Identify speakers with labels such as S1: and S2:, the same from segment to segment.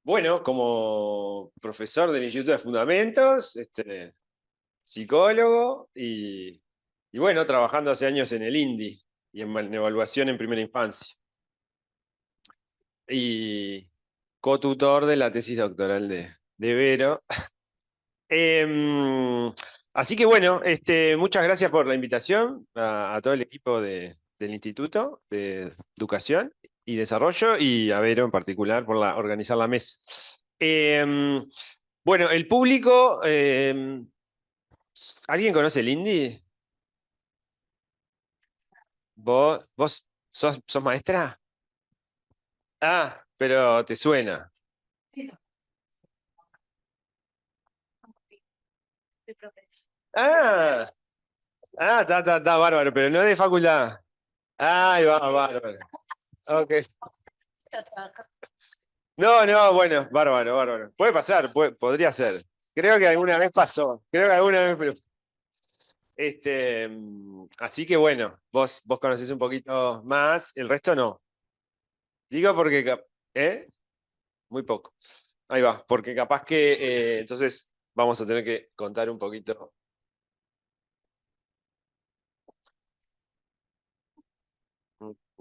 S1: Bueno, como profesor del Instituto de Fundamentos, psicólogo y bueno, trabajando hace años en el INDI y en evaluación en primera infancia. Y cotutor de la tesis doctoral de Vero. Em, Así que bueno, muchas gracias por la invitación a todo el equipo del Instituto de Educación y Desarrollo y a Vero en particular por organizar la mesa. Em, bueno, el público, ¿alguien conoce el indie? ¿Vos sos maestra? Ah, pero te suena. Ah, está bárbaro, pero no de facultad. Ahí va, bárbaro. Ok. No, bueno, bárbaro. Puede pasar, podría ser. Creo que alguna vez pasó. Creo que alguna vez, pero. Así que bueno, vos conocés un poquito más, el resto no. Digo porque. ¿Eh? Muy poco. Ahí va, porque capaz que entonces vamos a tener que contar un poquito.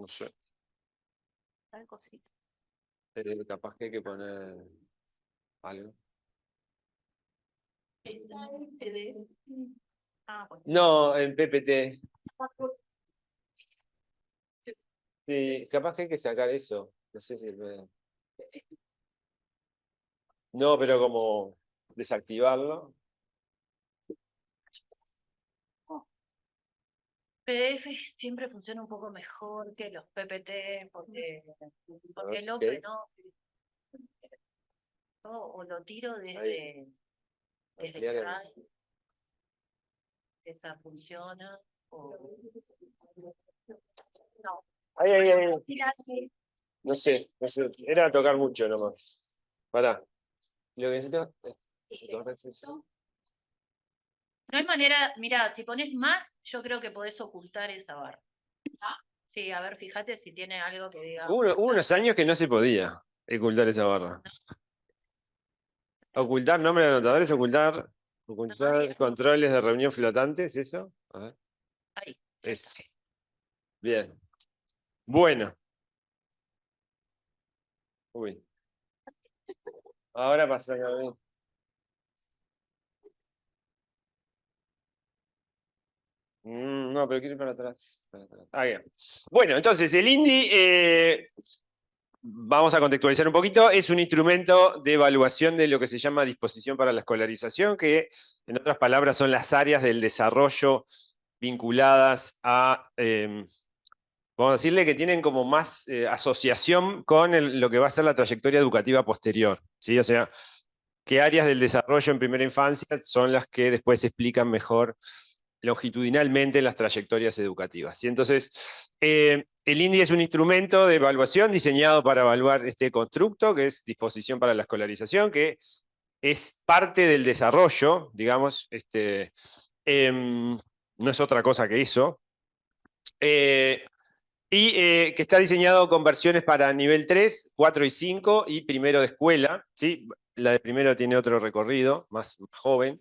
S1: No sé, capaz que hay que poner algo. No, en PPT. Sí, capaz que hay que sacar eso. No sé si. No, pero como desactivarlo.
S2: PDF siempre funciona un poco mejor que los PPT, porque el
S1: Ok.
S2: otro o lo tiro
S1: Ahí,
S2: desde
S1: ampliar
S2: Skype, esa funciona, o no.
S1: ahí. No sé. Era tocar mucho nomás. Pará. Lo que necesito es correr eso.
S2: No hay manera, mira, si pones más, yo creo que podés ocultar esa barra. Sí, a ver, fíjate si tiene algo que diga
S1: Hubo
S2: ocultar.
S1: unos años que no se podía ocultar esa barra. Ocultar nombre de anotadores, ocultar controles de reunión flotantes, ¿eso? A ver.
S2: Ahí.
S1: Eso. Bien. Bueno. Uy. Ahora pasa a ver. No, pero quiero ir para atrás. Ah, bien. Bueno, entonces el INDI, vamos a contextualizar un poquito, es un instrumento de evaluación de lo que se llama disposición para la escolarización, que en otras palabras son las áreas del desarrollo vinculadas a, vamos a decirle que tienen como más asociación con lo que va a ser la trayectoria educativa posterior, ¿sí? O sea, qué áreas del desarrollo en primera infancia son las que después se explican mejor longitudinalmente en las trayectorias educativas. Y entonces, el INDI es un instrumento de evaluación diseñado para evaluar este constructo, que es disposición para la escolarización, que es parte del desarrollo, digamos, no es otra cosa que eso. Que está diseñado con versiones para nivel 3, 4 y 5 y primero de escuela. ¿Sí? La de primero tiene otro recorrido, más joven.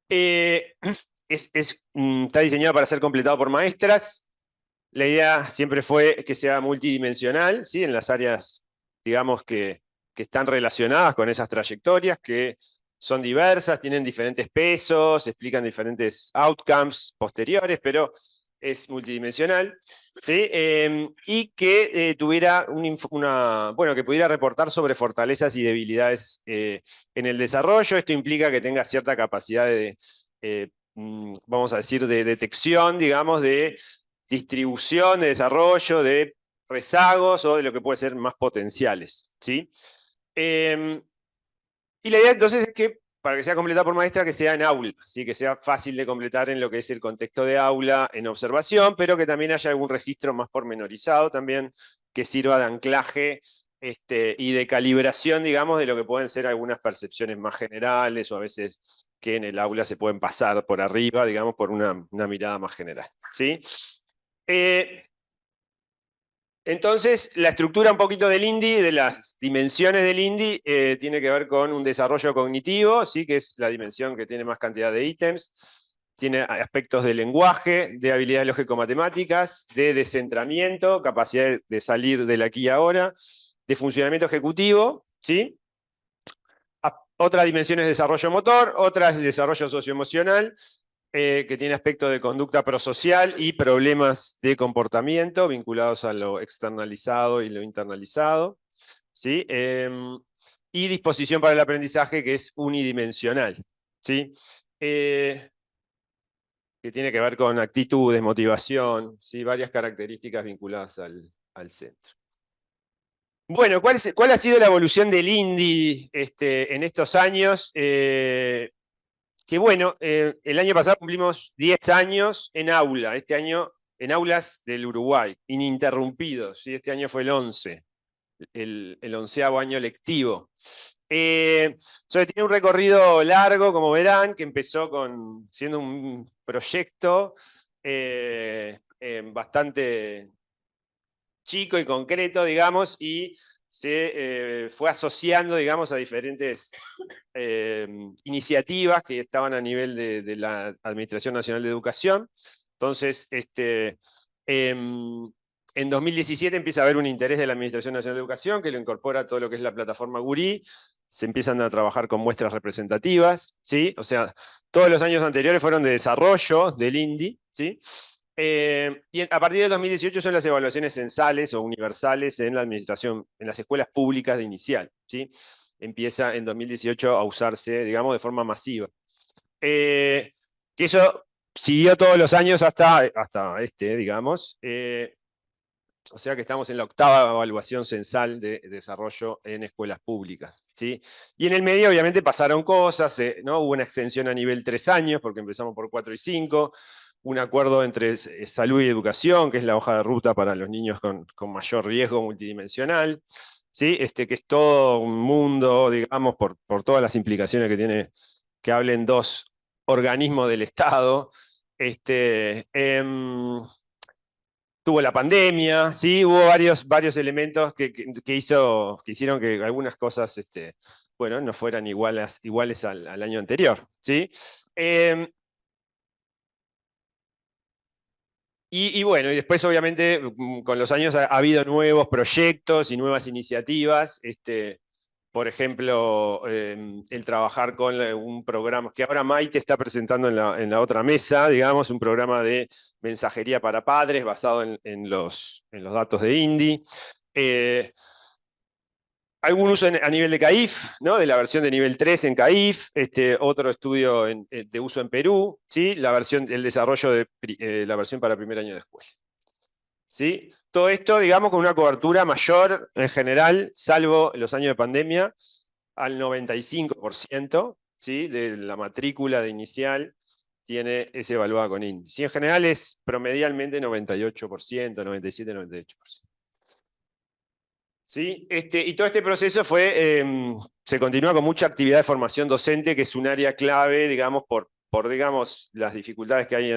S1: Eh, está diseñado para ser completado por maestras. La idea siempre fue que sea multidimensional, ¿sí? En las áreas, digamos, que están relacionadas con esas trayectorias, que son diversas, tienen diferentes pesos, explican diferentes outcomes posteriores, pero es multidimensional, ¿sí? Y que tuviera bueno, que pudiera reportar sobre fortalezas y debilidades en el desarrollo. Esto implica que tenga cierta capacidad vamos a decir, de detección, digamos, de distribución, de desarrollo, de rezagos o de lo que puede ser más potenciales, ¿sí? Y la idea entonces es que, para que sea completada por maestra, que sea en aula, ¿sí? Que sea fácil de completar en lo que es el contexto de aula, en observación, pero que también haya algún registro más pormenorizado también, que sirva de anclaje y de calibración, digamos, de lo que pueden ser algunas percepciones más generales o a veces que en el aula se pueden pasar por arriba, digamos, por una mirada más general, ¿sí? Eh, Entonces, la estructura un poquito del INDI, de las dimensiones del INDI, tiene que ver con un desarrollo cognitivo, ¿sí? Que es la dimensión que tiene más cantidad de ítems. Tiene aspectos de lenguaje, de habilidades lógico-matemáticas, de descentramiento, capacidad de salir del aquí y ahora, de funcionamiento ejecutivo, ¿sí? Otra dimensión es desarrollo motor, otra es desarrollo socioemocional, que tiene aspectos de conducta prosocial y problemas de comportamiento vinculados a lo externalizado y lo internalizado, ¿sí? Y disposición para el aprendizaje, que es unidimensional, ¿sí? Que tiene que ver con actitudes, motivación, ¿sí? Varias características vinculadas al centro. Bueno, ¿cuál ha sido la evolución del INDI en estos años? Que bueno, el año pasado cumplimos 10 años en aula, este año en aulas del Uruguay, ininterrumpidos, ¿sí? Este año fue el 11, el 11º año lectivo. Tiene un recorrido largo, como verán, que empezó siendo un proyecto bastante chico y concreto, digamos, y se fue asociando, digamos, a diferentes iniciativas que estaban a nivel de la Administración Nacional de Educación. Entonces, en 2017 empieza a haber un interés de la Administración Nacional de Educación que lo incorpora a todo lo que es la plataforma Gurí. Se empiezan a trabajar con muestras representativas, ¿sí? O sea, todos los años anteriores fueron de desarrollo del INDI, ¿sí? Y a partir del 2018 son las evaluaciones censales o universales en la administración, en las escuelas públicas de inicial, ¿sí? Empieza en 2018 a usarse, digamos, de forma masiva. Que eso siguió todos los años hasta digamos. O sea que estamos en la 8ª evaluación censal de desarrollo en escuelas públicas, ¿sí? Y en el medio, obviamente, pasaron cosas, ¿no? Hubo una extensión a nivel 3 años, porque empezamos por 4 y 5, un acuerdo entre salud y educación, que es la hoja de ruta para los niños con mayor riesgo multidimensional, ¿sí? Que es todo un mundo, digamos, por todas las implicaciones que tiene que hablen 2 organismos del Estado. Tuvo la pandemia, ¿sí? Hubo varios elementos que hicieron que algunas cosas bueno, no fueran iguales al año anterior, ¿sí? Y bueno, y después obviamente con los años ha habido nuevos proyectos y nuevas iniciativas, por ejemplo, el trabajar con un programa que ahora Maite está presentando en la otra mesa, digamos, un programa de mensajería para padres basado en los datos de INDI. Algún uso a nivel de CAIF, ¿no? De la versión de nivel 3 en CAIF, otro estudio de uso en Perú, ¿sí? El desarrollo de la versión para primer año de escuela. ¿Sí? Todo esto, digamos, con una cobertura mayor en general, salvo los años de pandemia, al 95%, ¿sí? De la matrícula de inicial es evaluada con índice. Y en general es promedialmente 98%, 97, 98%. ¿Sí? Y todo este proceso se continúa con mucha actividad de formación docente, que es un área clave, digamos, por digamos, las dificultades que hay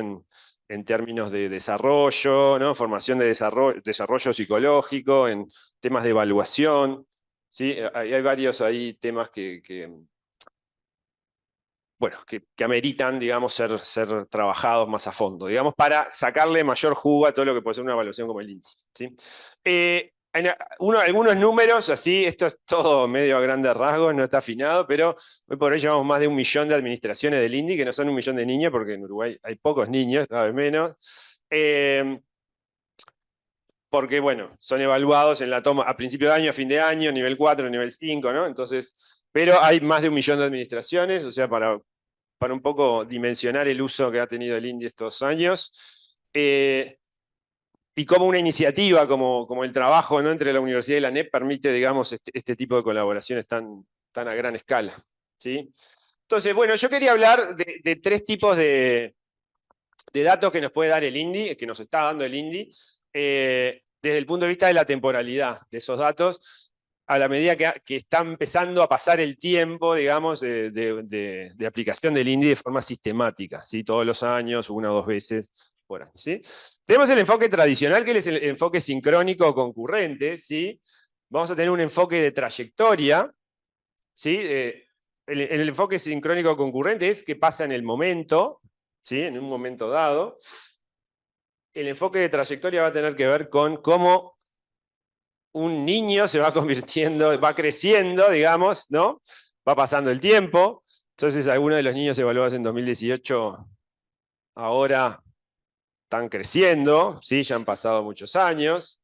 S1: en términos de desarrollo, ¿no? Formación de desarrollo psicológico, en temas de evaluación. ¿Sí? Hay varios ahí temas bueno, que ameritan, digamos, ser trabajados más a fondo, digamos, para sacarle mayor jugo a todo lo que puede ser una evaluación como el INTI. ¿Sí? Algunos números, así, esto es todo medio a grandes rasgos, no está afinado, pero hoy por hoy llevamos más de 1 millón de administraciones del INDI, que no son 1 millón de niños, porque en Uruguay hay pocos niños, cada vez menos. Porque, bueno, son evaluados en la toma a principio de año, a fin de año, nivel 4, nivel 5, ¿no? Entonces, pero hay más de 1 millón de administraciones, o sea, para un poco dimensionar el uso que ha tenido el INDI estos años. Y como una iniciativa, como el trabajo, ¿no? Entre la universidad y la NEP permite, digamos, este tipo de colaboraciones tan a gran escala, ¿sí? Entonces, bueno, yo quería hablar de 3 tipos de datos que nos puede dar el INDI, que nos está dando el INDI, desde el punto de vista de la temporalidad de esos datos, a la medida que está empezando a pasar el tiempo, digamos, de aplicación del INDI de forma sistemática, ¿sí? Todos los años, 1 o 2 veces, por año, ¿sí? Tenemos el enfoque tradicional, que es el enfoque sincrónico concurrente, ¿sí? Vamos a tener un enfoque de trayectoria, ¿sí? El enfoque sincrónico concurrente es qué pasa en el momento, ¿sí? En un momento dado. El enfoque de trayectoria va a tener que ver con cómo un niño se va convirtiendo, va creciendo, digamos, ¿no? Va pasando el tiempo. Entonces, algunos de los niños evaluados en 2018 ahora están creciendo, ¿sí? Ya han pasado muchos años.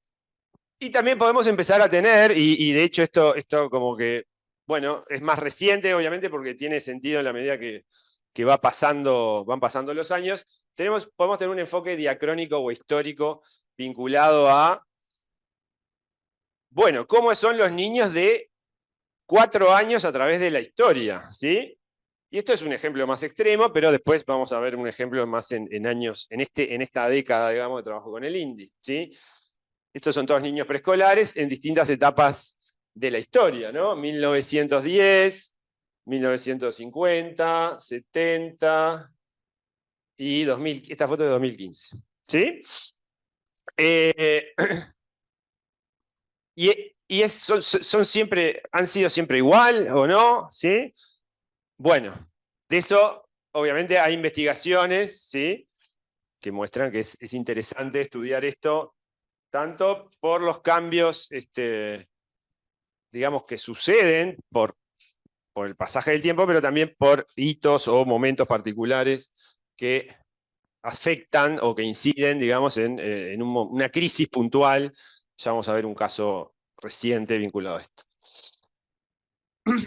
S1: Y también podemos empezar a tener, y de hecho esto como que, bueno, es más reciente, obviamente, porque tiene sentido en la medida que van pasando los años, podemos tener un enfoque diacrónico o histórico vinculado a, bueno, cómo son los niños de 4 años a través de la historia, ¿sí? Y esto es un ejemplo más extremo, pero después vamos a ver un ejemplo más en años, en esta década, digamos, de trabajo con el INDI, ¿sí? Estos son todos niños preescolares en distintas etapas de la historia, ¿no? 1910, 1950, 70 y 2000, esta foto es de 2015, ¿sí? Eh, son siempre, han sido siempre igual o no, ¿sí? Bueno, de eso obviamente hay investigaciones, ¿sí? Que muestran que es interesante estudiar esto, tanto por los cambios, digamos, que suceden por el pasaje del tiempo, pero también por hitos o momentos particulares que afectan o que inciden, digamos, en una crisis puntual. Ya vamos a ver un caso reciente vinculado a esto.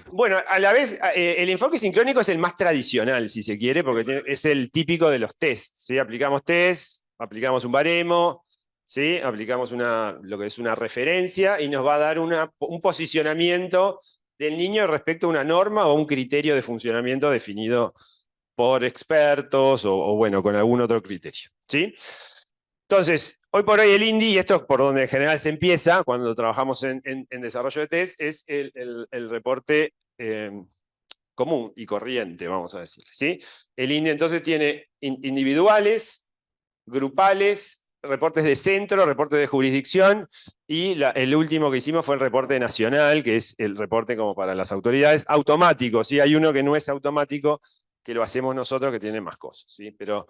S1: Bueno, a la vez, el enfoque sincrónico es el más tradicional, si se quiere, porque es el típico de los tests, ¿sí? Aplicamos test, aplicamos un baremo, ¿sí? Aplicamos lo que es una referencia y nos va a dar un posicionamiento del niño respecto a una norma o un criterio de funcionamiento definido por expertos o bueno, con algún otro criterio, ¿sí? Entonces, hoy por hoy el INDI, y esto es por donde en general se empieza cuando trabajamos en desarrollo de test, es el reporte común y corriente, vamos a decir, ¿sí? El INDI entonces tiene individuales, grupales, reportes de centro, reportes de jurisdicción, y el último que hicimos fue el reporte nacional, que es el reporte como para las autoridades, automático, ¿sí? Hay uno que no es automático, que lo hacemos nosotros, que tiene más cosas, ¿sí? Pero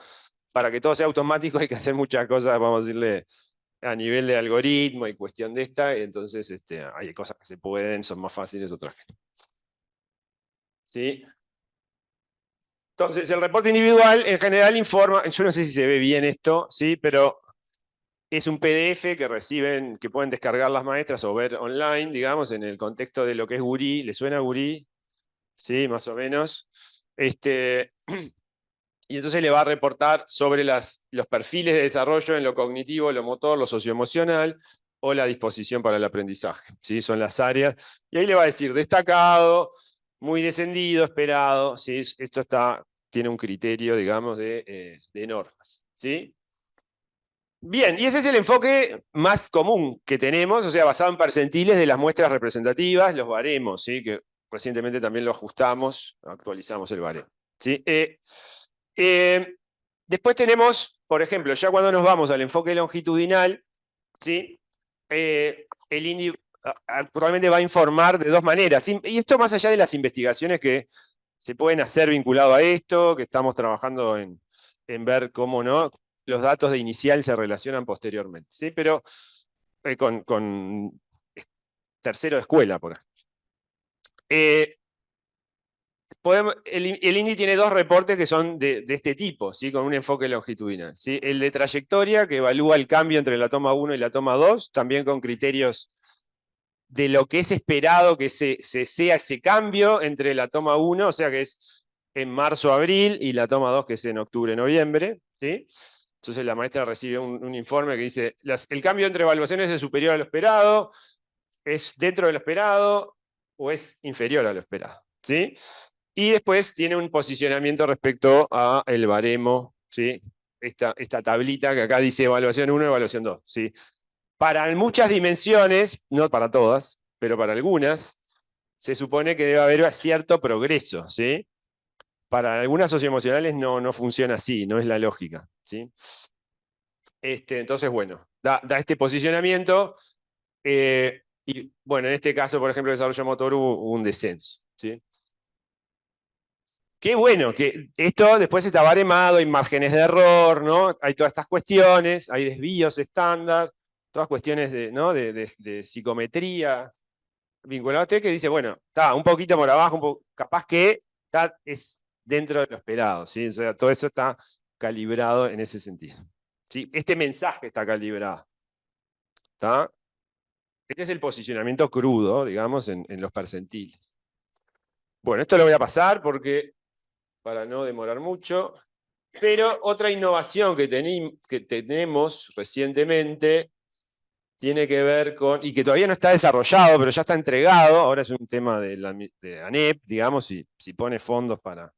S1: para que todo sea automático hay que hacer muchas cosas, vamos a decirle, a nivel de algoritmo y cuestión de esta, entonces hay cosas que se pueden, son más fáciles, otras que no. ¿Sí? Entonces, el reporte individual en general informa, yo no sé si se ve bien esto, ¿sí? Pero es un PDF que pueden descargar las maestras o ver online, digamos, en el contexto de lo que es Gurí. ¿Le suena Gurí? Sí, más o menos. Y entonces le va a reportar sobre los perfiles de desarrollo en lo cognitivo, lo motor, lo socioemocional o la disposición para el aprendizaje. ¿Sí? Son las áreas. Y ahí le va a decir destacado, muy descendido, esperado. ¿Sí? Esto tiene un criterio, digamos, de normas. ¿Sí? Bien, y ese es el enfoque más común que tenemos, o sea, basado en percentiles de las muestras representativas, los baremos, ¿sí? Que recientemente también lo ajustamos, actualizamos el baremo. ¿Sí? Después tenemos, por ejemplo, ya cuando nos vamos al enfoque longitudinal, ¿sí? El INDI actualmente va a informar de dos maneras, y esto más allá de las investigaciones que se pueden hacer vinculado a esto, que estamos trabajando en ver cómo no los datos de inicial se relacionan posteriormente, ¿sí? Pero con tercero de escuela, por ejemplo. El INDI tiene dos reportes que son de este tipo, ¿sí? Con un enfoque longitudinal. ¿Sí? El de trayectoria, que evalúa el cambio entre la toma 1 y la toma 2, también con criterios de lo que es esperado que sea ese cambio entre la toma 1, o sea que es en marzo-abril, y la toma 2, que es en octubre-noviembre. ¿Sí? Entonces la maestra recibe un informe que dice, el cambio entre evaluaciones es superior a lo esperado, es dentro de lo esperado o es inferior a lo esperado. ¿Sí? Y después tiene un posicionamiento respecto a el baremo, ¿sí? Esta tablita que acá dice evaluación 1, evaluación 2. ¿Sí? Para muchas dimensiones, no para todas, pero para algunas, se supone que debe haber cierto progreso. ¿Sí? Para algunas socioemocionales no funciona así, no es la lógica. ¿Sí? Entonces, bueno, da este posicionamiento. Y bueno, en este caso, por ejemplo, el desarrollo motor hubo un descenso. ¿Sí? Qué bueno, que esto después está baremado, hay márgenes de error, ¿no? Hay todas estas cuestiones, hay desvíos estándar, todas cuestiones de, ¿no? de psicometría vinculado a usted que dice, bueno, está un poquito por abajo, capaz que es dentro de lo esperado, ¿sí? O sea, todo eso está calibrado en ese sentido. ¿Sí? Este mensaje está calibrado. ¿Está? Este es el posicionamiento crudo, digamos, en los percentiles. Bueno, esto lo voy a pasar porque, para no demorar mucho, pero otra innovación que tenemos recientemente tiene que ver con, y que todavía no está desarrollado, pero ya está entregado, ahora es un tema de ANEP, digamos, si pone fondos para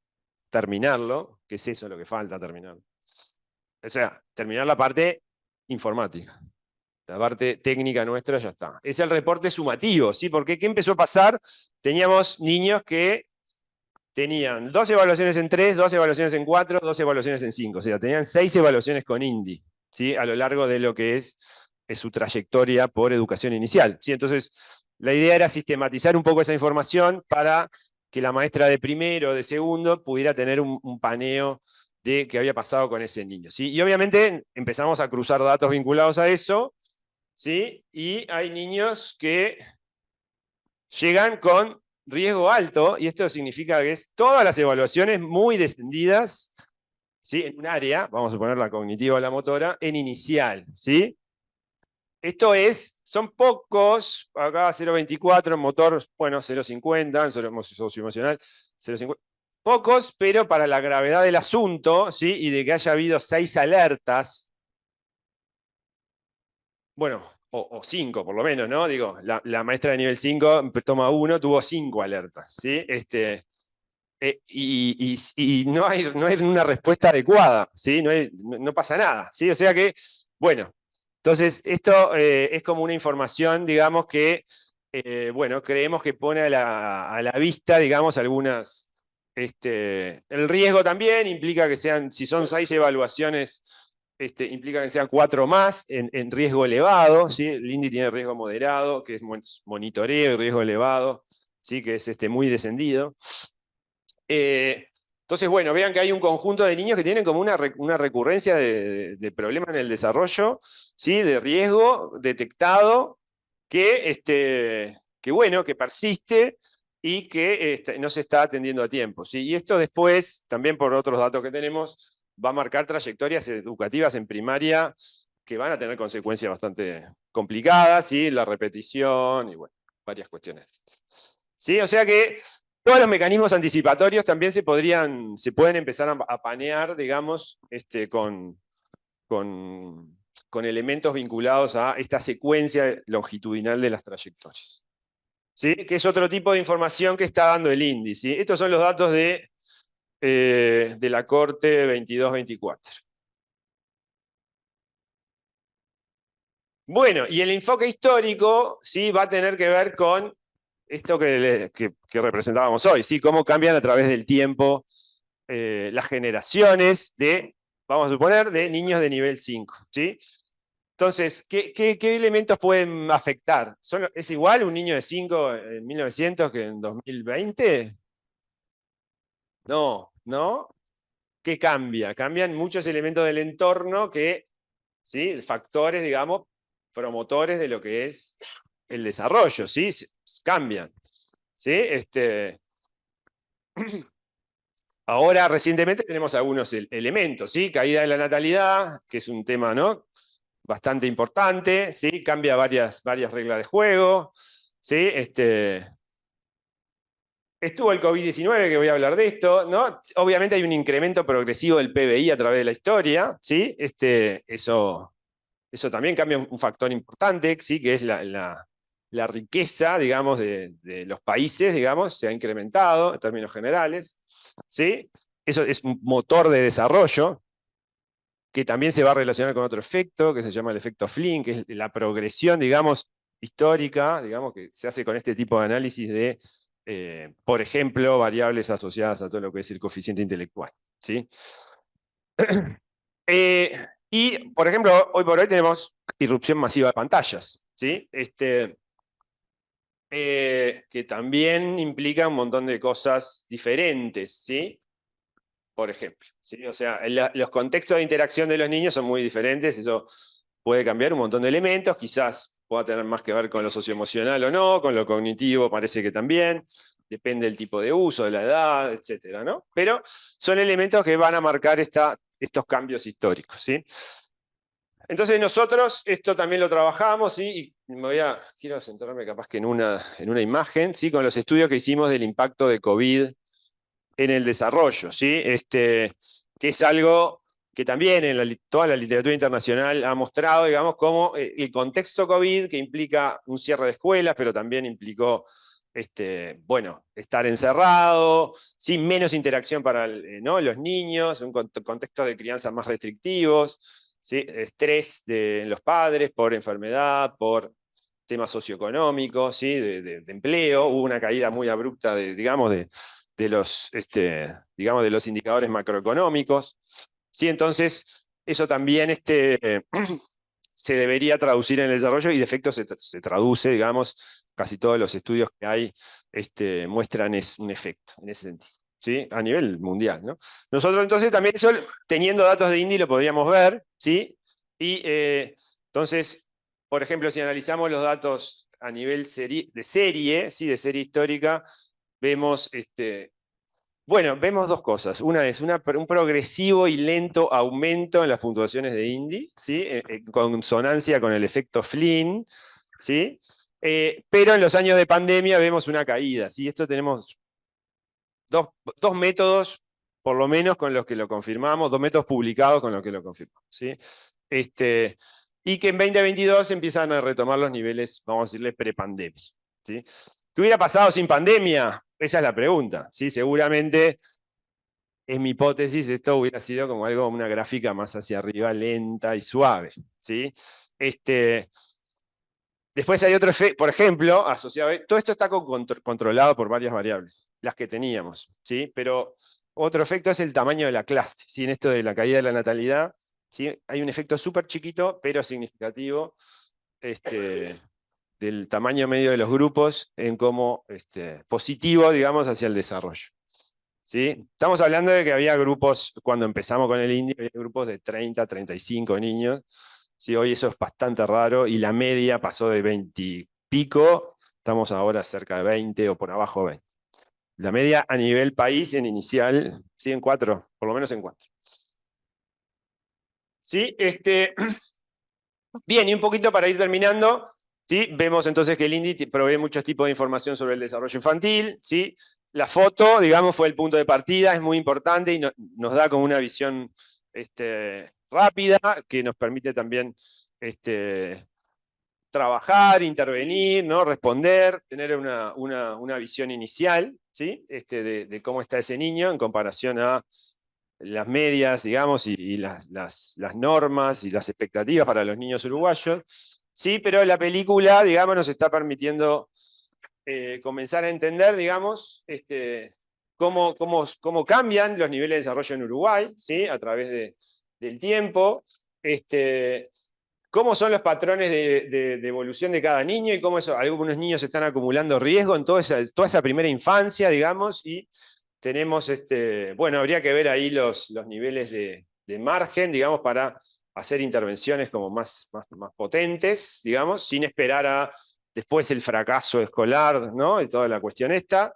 S1: terminarlo, que es eso lo que falta terminarlo. O sea, terminar la parte informática. La parte técnica nuestra ya está. Es el reporte sumativo, ¿sí? Porque ¿qué empezó a pasar? Teníamos niños que tenían 2 evaluaciones en 3, 2 evaluaciones en 4, 2 evaluaciones en 5. O sea, tenían 6 evaluaciones con INDI, ¿sí? A lo largo de lo que es su trayectoria por educación inicial. ¿Sí? Entonces, la idea era sistematizar un poco esa información para que la maestra de primero o de segundo pudiera tener un paneo de qué había pasado con ese niño. ¿Sí? Y obviamente empezamos a cruzar datos vinculados a eso, ¿sí? Y hay niños que llegan con riesgo alto, y esto significa que es todas las evaluaciones muy descendidas, ¿sí? En un área, vamos a poner la cognitiva o la motora, en inicial. ¿Sí? Esto son pocos, acá 0,24, en motor, bueno, 0,50, en socioemocional, 0,50. Pocos, pero para la gravedad del asunto, ¿sí? Y de que haya habido 6 alertas, bueno, o 5 por lo menos, ¿no? Digo, la maestra de nivel 5 toma 1, tuvo 5 alertas, ¿sí? Y no hay una respuesta adecuada, ¿sí? No pasa nada, ¿sí? O sea que, bueno, entonces esto es como una información, digamos, que, bueno, creemos que pone a la vista, digamos, algunas... el riesgo también implica que sean, si son 6 evaluaciones, implica que sean 4 más en riesgo elevado, ¿sí? El INDI tiene riesgo moderado, que es monitoreo y riesgo elevado, ¿sí? Que es muy descendido. Entonces, bueno, vean que hay un conjunto de niños que tienen como una recurrencia de problemas en el desarrollo, ¿sí? De riesgo detectado, que bueno, que persiste y que no se está atendiendo a tiempo. ¿Sí? Y esto después, también por otros datos que tenemos, va a marcar trayectorias educativas en primaria que van a tener consecuencias bastante complicadas, ¿sí? La repetición y bueno, varias cuestiones. ¿Sí? O sea que todos los mecanismos anticipatorios también se pueden empezar a panear, digamos, con elementos vinculados a esta secuencia longitudinal de las trayectorias. ¿Sí? Que es otro tipo de información que está dando el índice. Estos son los datos de la Corte 22-24. Bueno, y el enfoque histórico, ¿sí? Va a tener que ver con esto que representábamos hoy, ¿sí? Cómo cambian a través del tiempo las generaciones vamos a suponer, de niños de nivel 5, ¿sí? Entonces, ¿qué elementos pueden afectar? ¿Es igual un niño de 5 en 1900 que en 2020? No, ¿no? ¿Qué cambia? Cambian muchos elementos del entorno ¿sí? Factores, digamos, promotores de lo que es el desarrollo, ¿sí? Cambian, ¿sí? Ahora, recientemente, tenemos algunos elementos, ¿sí? Caída de la natalidad, que es un tema, ¿no? Bastante importante, ¿sí? Cambia varias reglas de juego, ¿sí? Estuvo el COVID-19, que voy a hablar de esto, ¿no? Obviamente hay un incremento progresivo del PBI a través de la historia, ¿sí? Eso también cambia un factor importante, ¿sí? Que es la riqueza, digamos, de los países, digamos, se ha incrementado en términos generales, ¿sí? Eso es un motor de desarrollo, que también se va a relacionar con otro efecto, que se llama el efecto Flynn, que es la progresión, digamos, histórica, digamos, que se hace con este tipo de análisis de, por ejemplo, variables asociadas a todo lo que es el coeficiente intelectual, ¿sí? Y, por ejemplo, hoy por hoy tenemos irrupción masiva de pantallas, ¿sí? Que también implica un montón de cosas diferentes, ¿sí? Por ejemplo, ¿sí? O sea, los contextos de interacción de los niños son muy diferentes, eso puede cambiar un montón de elementos, quizás pueda tener más que ver con lo socioemocional o no, con lo cognitivo parece que también, depende del tipo de uso, de la edad, etcétera, ¿no? Pero son elementos que van a marcar estos cambios históricos, ¿sí? Entonces nosotros esto también lo trabajamos, ¿sí? Y quiero centrarme capaz que en una imagen, ¿sí? Con los estudios que hicimos del impacto de COVID en el desarrollo, ¿sí? Que es algo que también en toda la literatura internacional ha mostrado, digamos, cómo el contexto COVID, que implica un cierre de escuelas, pero también implicó, bueno, estar encerrado, ¿sí? Menos interacción para ¿no? los niños, un contexto de crianza más restrictivos, ¿sí? Estrés de los padres por enfermedad, por temas socioeconómicos, ¿sí? de empleo, hubo una caída muy abrupta digamos, digamos, de los indicadores macroeconómicos. ¿Sí? Entonces, eso también se debería traducir en el desarrollo y de efecto se traduce, digamos, casi todos los estudios que hay muestran un efecto en ese sentido. ¿Sí? A nivel mundial, ¿no? Nosotros entonces también eso, teniendo datos de INDI, lo podríamos ver, ¿sí? Y entonces, por ejemplo, si analizamos los datos a nivel de serie, ¿sí? De serie histórica, vemos, bueno, vemos dos cosas. Una es un progresivo y lento aumento en las puntuaciones de INDI, ¿sí? En consonancia con el efecto Flynn, ¿sí? Pero en los años de pandemia vemos una caída, ¿sí? Esto tenemos dos métodos, por lo menos, con los que lo confirmamos, dos métodos publicados con los que lo confirmamos, ¿sí? Y que en 2022 empiezan a retomar los niveles, vamos a decirle, prepandemia, ¿sí? ¿Qué hubiera pasado sin pandemia? Esa es la pregunta, ¿sí? Seguramente, es mi hipótesis, esto hubiera sido como algo, una gráfica más hacia arriba, lenta y suave, ¿sí? Después hay otro efecto, por ejemplo, asociado todo esto está controlado por varias variables, las que teníamos, ¿sí? Pero otro efecto es el tamaño de la clase, ¿sí? En esto de la caída de la natalidad, ¿sí? Hay un efecto súper chiquito, pero significativo, del tamaño medio de los grupos en como positivo, digamos, hacia el desarrollo. ¿Sí? Estamos hablando de que había grupos, cuando empezamos con el INDI, había grupos de 30, 35 niños. ¿Sí? Hoy eso es bastante raro y la media pasó de 20 y pico, estamos ahora cerca de 20 o por abajo de 20. La media a nivel país en inicial, ¿sí? En 4, por lo menos en 4. ¿Sí? Bien, y un poquito para ir terminando, ¿sí? Vemos entonces que el INDI provee muchos tipos de información sobre el desarrollo infantil, ¿sí? La foto, digamos, fue el punto de partida, es muy importante y nos da como una visión rápida que nos permite también trabajar, intervenir, ¿no? Responder, tener una visión inicial, ¿sí? De cómo está ese niño en comparación a las medias, digamos, y las normas y las expectativas para los niños uruguayos. Sí, pero la película, digamos, nos está permitiendo comenzar a entender, digamos, cómo cambian los niveles de desarrollo en Uruguay, ¿sí? A través del tiempo. Cómo son los patrones de evolución de cada niño y cómo algunos niños están acumulando riesgo en toda esa primera infancia, digamos, y tenemos, bueno, habría que ver ahí los niveles de margen, digamos, para hacer intervenciones como más potentes, digamos, sin esperar a después el fracaso escolar, ¿no? Y toda la cuestión esta.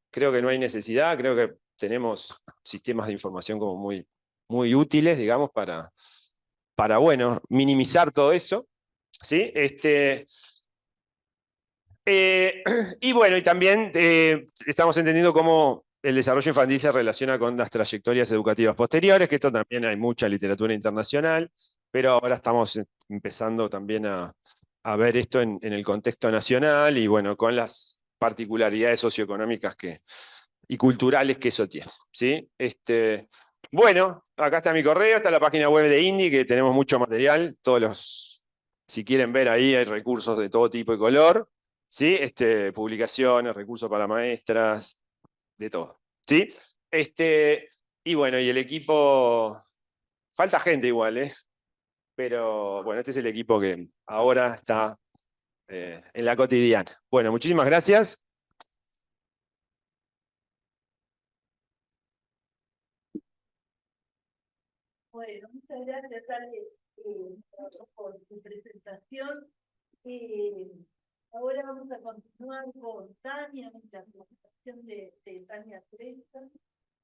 S1: Creo que no hay necesidad, creo que tenemos sistemas de información como muy útiles, digamos, bueno, minimizar todo eso, ¿sí? Y bueno, y también estamos entendiendo cómo el desarrollo infantil se relaciona con las trayectorias educativas posteriores, que esto también hay mucha literatura internacional, pero ahora estamos empezando también a ver esto en el contexto nacional y bueno, con las particularidades socioeconómicas y culturales que eso tiene, ¿sí? Bueno, acá está mi correo, está la página web de INDI, que tenemos mucho material, si quieren ver ahí, hay recursos de todo tipo y color, ¿sí? Publicaciones, recursos para maestras, de todo, ¿sí? Y bueno, y el equipo, falta gente igual, ¿eh? pero bueno, este es el equipo que ahora está en la cotidiana. Bueno, muchísimas gracias.
S3: Bueno, muchas gracias, Ale, por tu presentación. Eh, Ahora vamos a continuar con Tania, la presentación de Tania Cresta.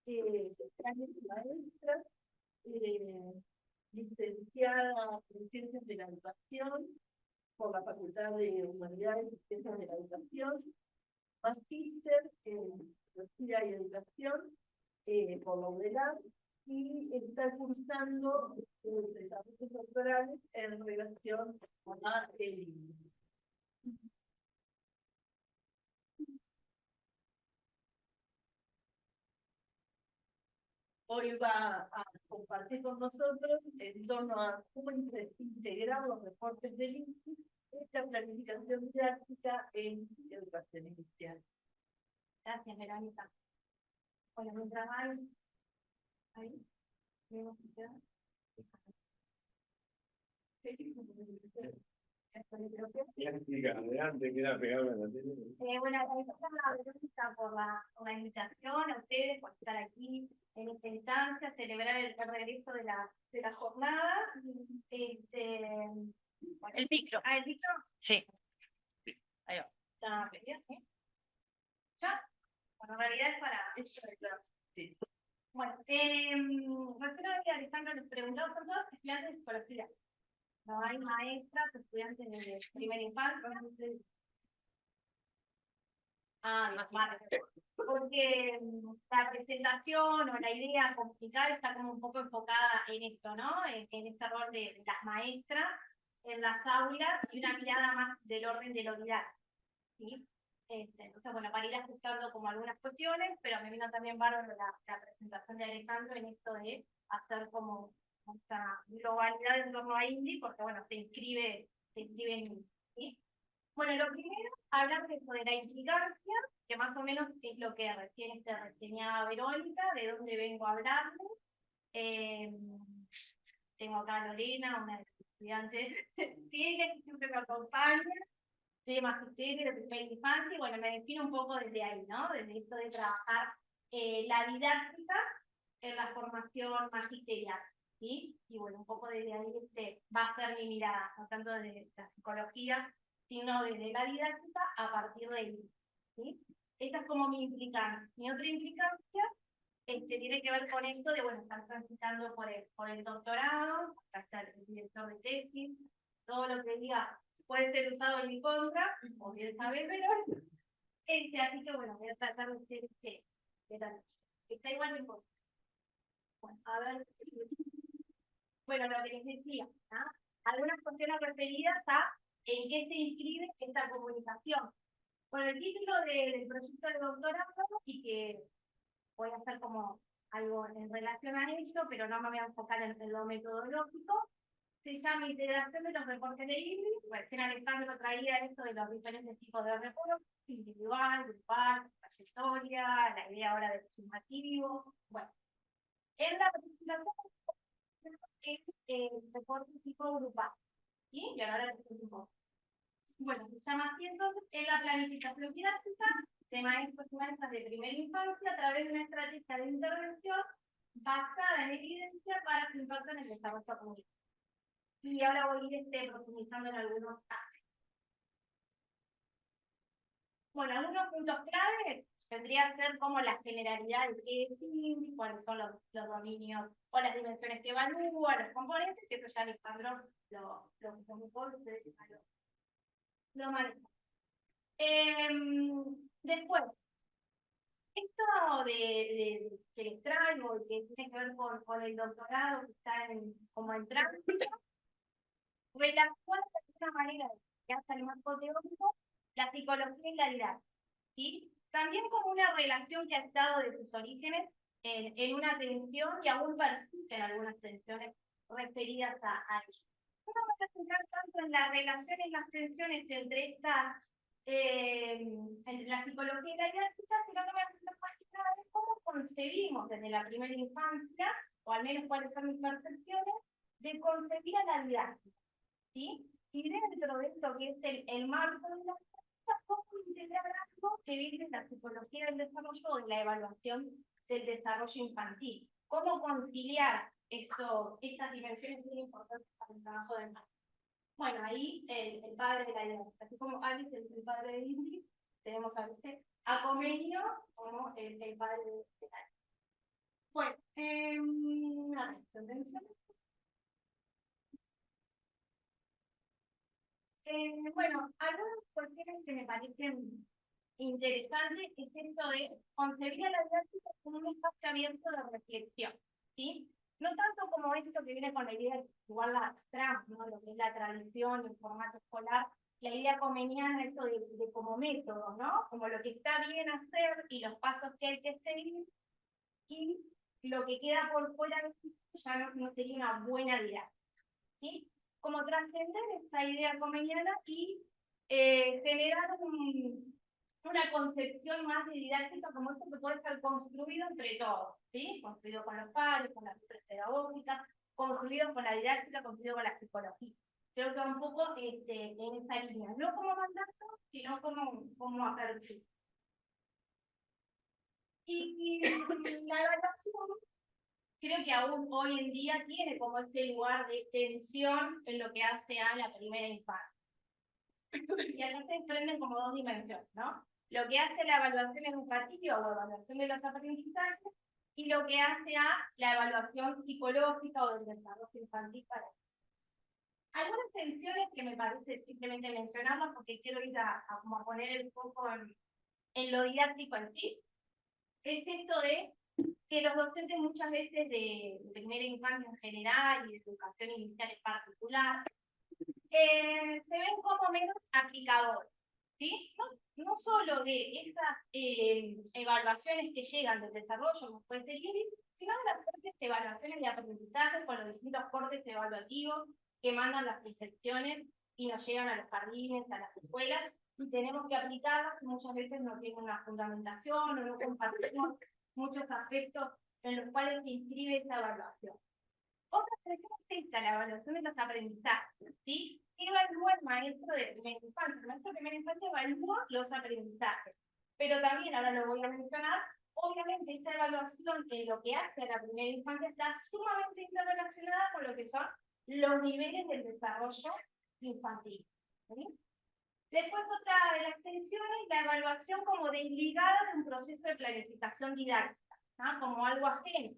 S3: Tania es maestra, licenciada en Ciencias de la Educación por la Facultad de Humanidades y Ciencias de la Educación, magíster en Filosofía y Educación por la UDELAR, y está cursando desarrollos doctorales en relación a el libro. Hoy va a compartir con nosotros en torno a cómo integrar los reportes del INSI, esta planificación didáctica en educación inicial.
S2: Gracias, Verónica. Bueno, mientras hay, ahí, vemos que queda. Bueno, agradecemos a Verónica por la invitación, a ustedes por estar aquí en esta instancia, celebrar el regreso de la jornada. El micro. Ah, el micro. Sí. Ahí va. ¿Está bien? ¿Ya? Bueno, en realidad es para... Sí. Bueno, recién Alejandro les preguntaba, son todos estudiantes de psicología. No hay maestras, estudiantes de primera infancia. Más. Porque la presentación o la idea complicada está como un poco enfocada en esto, ¿no? En este rol de las maestras en las aulas y una mirada más del orden de lo didáctico, ¿sí? Entonces, bueno, para ir ajustando como algunas cuestiones, pero me vino también bárbaro la presentación de Alejandro en esto de hacer como esta globalidad en torno a INDI, porque bueno, se inscribe en INDI, ¿sí? Bueno, lo primero, hablar de eso de la implicancia, que más o menos es lo que recién reseñaba Verónica, de dónde vengo a hablarles. Tengo acá a Lorena, una de las estudiantes, sí, que siempre me acompaña, de magisterio, de primera infancia, y bueno, me defino un poco desde ahí, ¿no? Desde esto de trabajar la didáctica en la formación magisterial, ¿sí? Y bueno, un poco desde ahí va a ser mi mirada, no tanto desde la psicología, sino desde la didáctica a partir de ahí, ¿sí? Esa es como mi implicancia. Mi otra implicancia tiene que ver con esto de, bueno, estar transitando por el doctorado, acá está el director de tesis, todo lo que diga puede ser usado en mi contra, como bien sabe Verón. Así que bueno, voy a tratar de ser está igual mi contra. Bueno, a ver. Bueno, lo que les decía, ¿no? Algunas cuestiones referidas a en qué se inscribe esta comunicación. Con el título del proyecto de doctorado, y que voy a hacer como algo en relación a esto, pero no me voy a enfocar en lo metodológico, se llama integración de los reportes de INDI. Recién Alejandro traía esto de los diferentes tipos de reportes, individual, grupal, trayectoria, la idea ahora del sumativo. Bueno, en la presentación es el reporte tipo grupal, ¿sí? Y ahora les explico. Bueno, se llama así entonces, es la planificación didáctica de maestros y maestras de primera infancia a través de una estrategia de intervención basada en evidencia para su impacto en el desarrollo comunitario. Y ahora voy a ir profundizando en algunos aspectos. Bueno, algunos puntos claves tendría que ser como la generalidad de qué es INDI, cuáles son los dominios o las dimensiones que evalúa, los componentes, que eso ya Alejandro lo maneja. Después, esto que les traigo, que tiene que ver con el doctorado, que está como en tránsito, relaciona de alguna manera, que hasta el marco teórico, la psicología y la didáctica, ¿sí? También como una relación que ha estado de sus orígenes en una tensión y aún persisten algunas tensiones referidas a ello. No me voy a centrar tanto en la relación y las tensiones entre entre la psicología y la didáctica, sino que me voy a centrar más que nada en cómo concebimos desde la primera infancia, o al menos cuáles son mis percepciones, de concebir a la didáctica, ¿sí? Y dentro de esto que es el marco de la didáctica, cómo integrar algo que viene de la psicología del desarrollo o de la evaluación del desarrollo infantil. Cómo conciliar estas dimensiones muy importantes para el trabajo del marco. Bueno, ahí el padre de la didáctica, así como Alice es el padre de Ingrid, tenemos a Comenio como el padre de la didáctica. Bueno, bueno, algunas cuestiones que me parecen interesantes es esto de concebir a la didáctica como un espacio abierto de reflexión, ¿sí? No tanto como esto que viene con la idea de igual la abstracta, ¿no? Lo que es la tradición, el formato escolar, la idea comeniana, esto de como método, ¿no? Como lo que está bien hacer y los pasos que hay que seguir, y lo que queda por fuera de eso ya no sería una buena didáctica, ¿sí? Como trascender esta idea comeniana y generar una concepción más de didáctica como eso que puede ser construido entre todos, ¿sí? Construido con los pares, con las redes pedagógicas, construido con la didáctica, construido con la psicología. Creo que un poco en esa línea, no como mandato, sino como apertura. Y la evaluación creo que aún hoy en día tiene como este lugar de tensión en lo que hace a la primera infancia. Y acá se desprenden como dos dimensiones, ¿no? Lo que hace la evaluación educativa o evaluación de los aprendizajes y lo que hace a la evaluación psicológica o del desarrollo infantil para algunas tensiones que me parece simplemente mencionarlas porque quiero ir como a poner el foco en lo didáctico en sí, es esto de que los docentes muchas veces de primera infancia en general y de educación inicial en particular, se ven como menos aplicadores, ¿sí? No solo de estas evaluaciones que llegan del desarrollo, como puede ser IBI, sino de las propias evaluaciones de aprendizaje con los distintos cortes evaluativos que mandan las inspecciones y nos llegan a los jardines, a las escuelas, y tenemos que aplicarlas, y muchas veces no tienen una fundamentación o no compartimos muchos aspectos en los cuales se inscribe esa evaluación. Otra cuestión es esta, la evaluación de los aprendizajes, ¿sí? ¿Qué evalúa el maestro de primera infancia? El maestro de primera infancia evalúa los aprendizajes, pero también, ahora lo voy a mencionar, obviamente esa evaluación en lo que hace a la primera infancia está sumamente interrelacionada con lo que son los niveles del desarrollo infantil, ¿sí? Después otra de las tensiones, la evaluación como desligada de un proceso de planificación didáctica, ¿no? Como algo ajeno.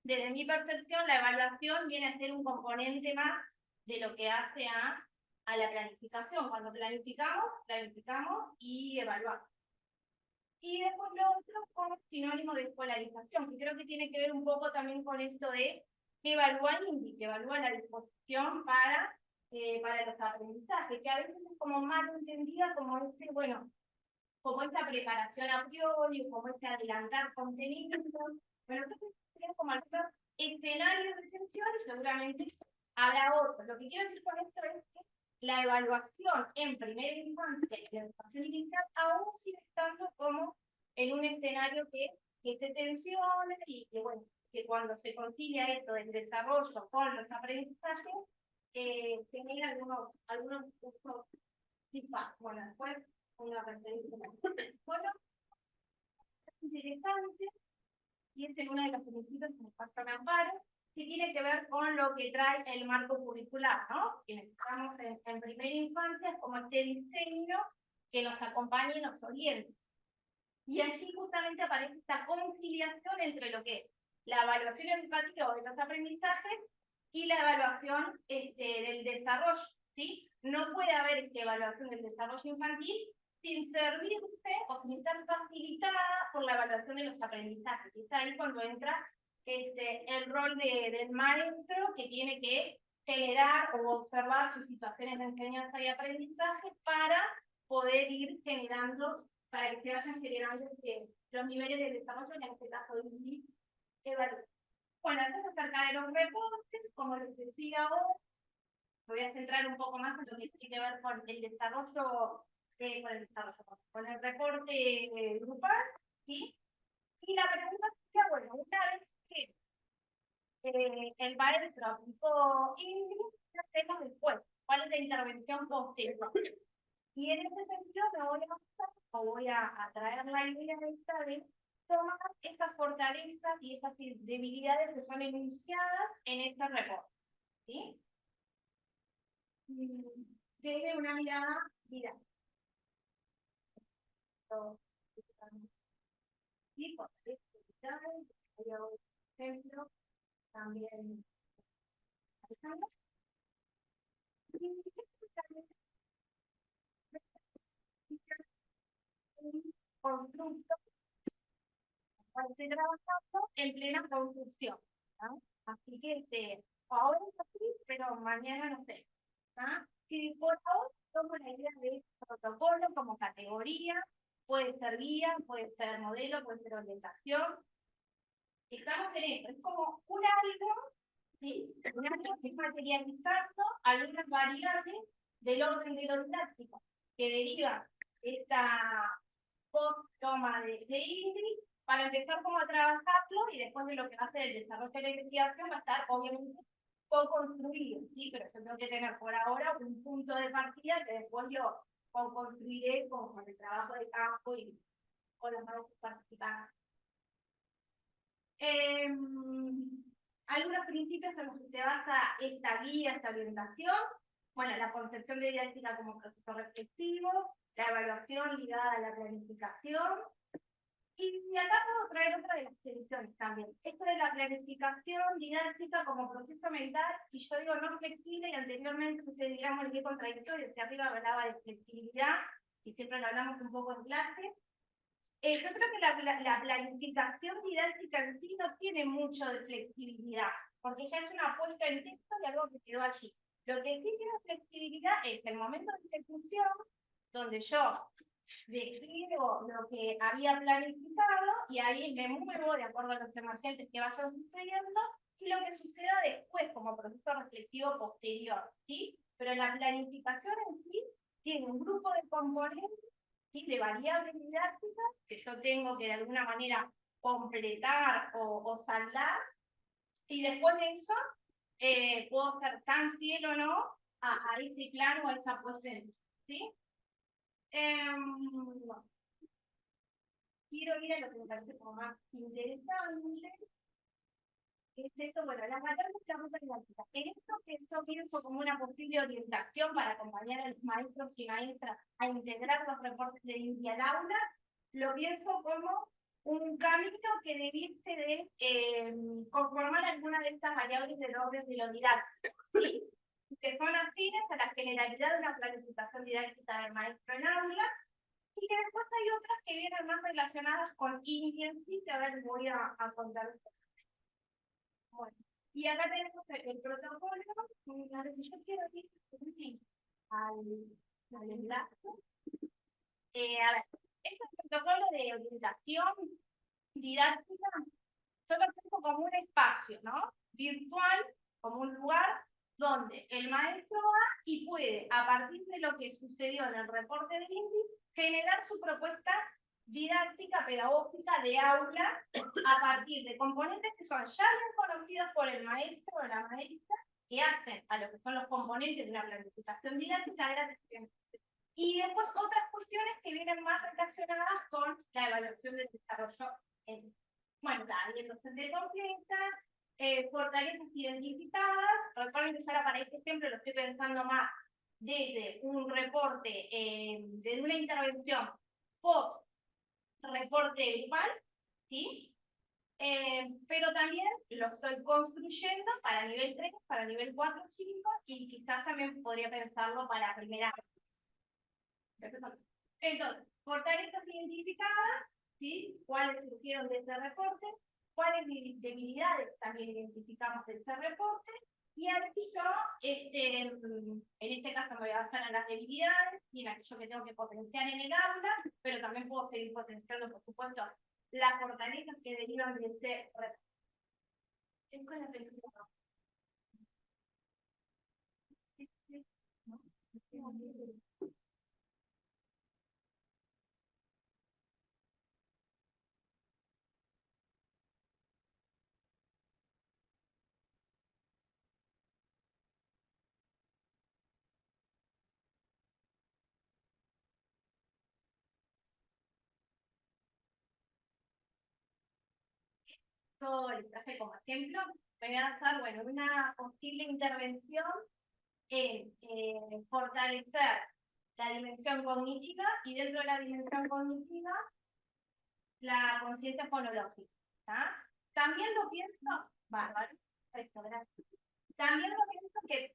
S2: Desde mi percepción, la evaluación viene a ser un componente más de lo que hace a la planificación. Cuando planificamos y evaluamos. Y después lo otro como sinónimo de escolarización, que creo que tiene que ver un poco también con esto de que evalúa INDI, que evalúa la disposición para los aprendizajes, que a veces es como mal entendida como como esta preparación a priori, como este adelantar contenidos. Bueno, entonces tenemos como algunos escenarios de tensión y seguramente habrá otros. Lo que quiero decir con esto es que la evaluación en primera infancia y en educación inicial aún sigue estando como en un escenario que se tensiona y que, bueno, que cuando se concilia esto del desarrollo con los aprendizajes, genera algunos feedback. Bueno, después una referencia. Bueno, es interesante, y es uno de los principios que nos pasa en Amparo, que tiene que ver con lo que trae el marco curricular, ¿no? Que estamos en primera infancia, es como este diseño que nos acompaña y nos orienta. Y allí justamente aparece esta conciliación entre lo que es la evaluación educativa de los aprendizajes y la evaluación del desarrollo, ¿sí? No puede haber esta evaluación del desarrollo infantil sin servirse o sin estar facilitada por la evaluación de los aprendizajes. Y es ahí cuando entra el rol del maestro, que tiene que generar o observar sus situaciones de enseñanza y aprendizaje para poder ir generando, para que se vayan generando los niveles de desarrollo, en este caso de evaluación. Bueno, entonces acerca de los reportes, como les decía ahora, me voy a centrar un poco más en lo que tiene que ver con el desarrollo, con el reporte grupal, ¿sí? Y la pregunta sería, bueno, una vez que el maestro aplicó Ingrid, ¿qué hacemos después? ¿Cuál es la intervención posterior? Y en ese sentido me voy a basar, o voy a traer la idea esta de tomar estas fortalezas y esas debilidades que son enunciadas en este reporte, ¿sí? Desde una mirada didáctica. Sí, por ejemplo, también un constructo estoy trabajando en plena construcción, ¿no? Así que ahora es así, pero mañana no sé. ¿Ah? Y por ahora tomo la idea de protocolo como categoría, puede ser guía, puede ser modelo, puede ser orientación. Estamos en esto, es como un algo, ¿sí? Un algo que es materializando algunas variables del orden de lo didáctico, que deriva esta post toma de Ingrid, para empezar como a trabajarlo y después de lo que va a ser el desarrollo de la investigación va a estar obviamente co-construido, ¿sí? Pero yo tengo que tener por ahora un punto de partida que después lo co-construiré con el trabajo de campo y con los nuevos participantes. Algunos principios en los que se basa esta guía, esta orientación. Bueno, la concepción de didáctica como proceso reflexivo, la evaluación ligada a la planificación. Y acá puedo traer otra de las ediciones también. Esto de la planificación didáctica como proceso mental, y yo digo no flexible, y anteriormente ustedes dirán, bueno, qué contradictorio, si arriba hablaba de flexibilidad, y siempre lo hablamos un poco en clase. Yo creo que la planificación didáctica en sí no tiene mucho de flexibilidad, porque ya es una puesta en texto de algo que quedó allí. Lo que sí tiene flexibilidad es el momento de ejecución, donde yo describo lo que había planificado y ahí me muevo de acuerdo a los emergentes que vayan sucediendo y lo que suceda después como proceso reflexivo posterior, ¿sí? Pero la planificación en sí tiene un grupo de componentes, ¿sí? De variables didácticas que yo tengo que de alguna manera completar o saldar, y después de eso puedo ser tan fiel o no a ese plan o a esa posición, ¿sí? Quiero ir a lo que me parece como más interesante, que es esto, bueno, las materias de la ruta didáctica. En esto que yo pienso como una posible orientación para acompañar a los maestros y maestras a integrar los reportes de India al aula, lo pienso como un camino que debiese de conformar alguna de estas variables del orden de lo didáctico, ¿sí? Que son afines a la generalidad de una planificación didáctica del maestro en aula, y que después hay otras que vienen más relacionadas con sí, que a ver, voy a contar. Bueno, y acá tenemos el protocolo. A ver si yo quiero ir al enlace. A ver, este protocolo de orientación didáctica, yo lo tengo como un espacio, ¿no? Virtual, como un lugar donde el maestro va y puede, a partir de lo que sucedió en el reporte del índice, generar su propuesta didáctica, pedagógica de aula a partir de componentes que son ya bien conocidos por el maestro o la maestra, que hacen a lo que son los componentes de una planificación didáctica gratis. Y después otras cuestiones que vienen más relacionadas con la evaluación del desarrollo. Bueno, también docente completa, fortalezas identificadas. Recuerden que ahora para este ejemplo lo estoy pensando más desde un reporte, desde una intervención post reporte grupal, ¿sí? Pero también lo estoy construyendo para nivel 3, para nivel 4, 5 y quizás también podría pensarlo para primera. Entonces, fortalezas identificadas, ¿sí? ¿Cuáles surgieron de ese reporte? ¿Cuáles debilidades también identificamos de ese reporte? Y aquí yo, en este caso me voy a basar en las debilidades y en aquello que tengo que potenciar en el aula, pero también puedo seguir potenciando, por supuesto, las fortalezas que derivan de ese reporte. Es con la película. yo les traje como ejemplo, me voy a basar, bueno, una posible intervención en fortalecer la dimensión cognitiva y dentro de la dimensión cognitiva la conciencia fonológica. ¿Tá? También lo pienso, bárbaro, esto, gracias. También lo pienso que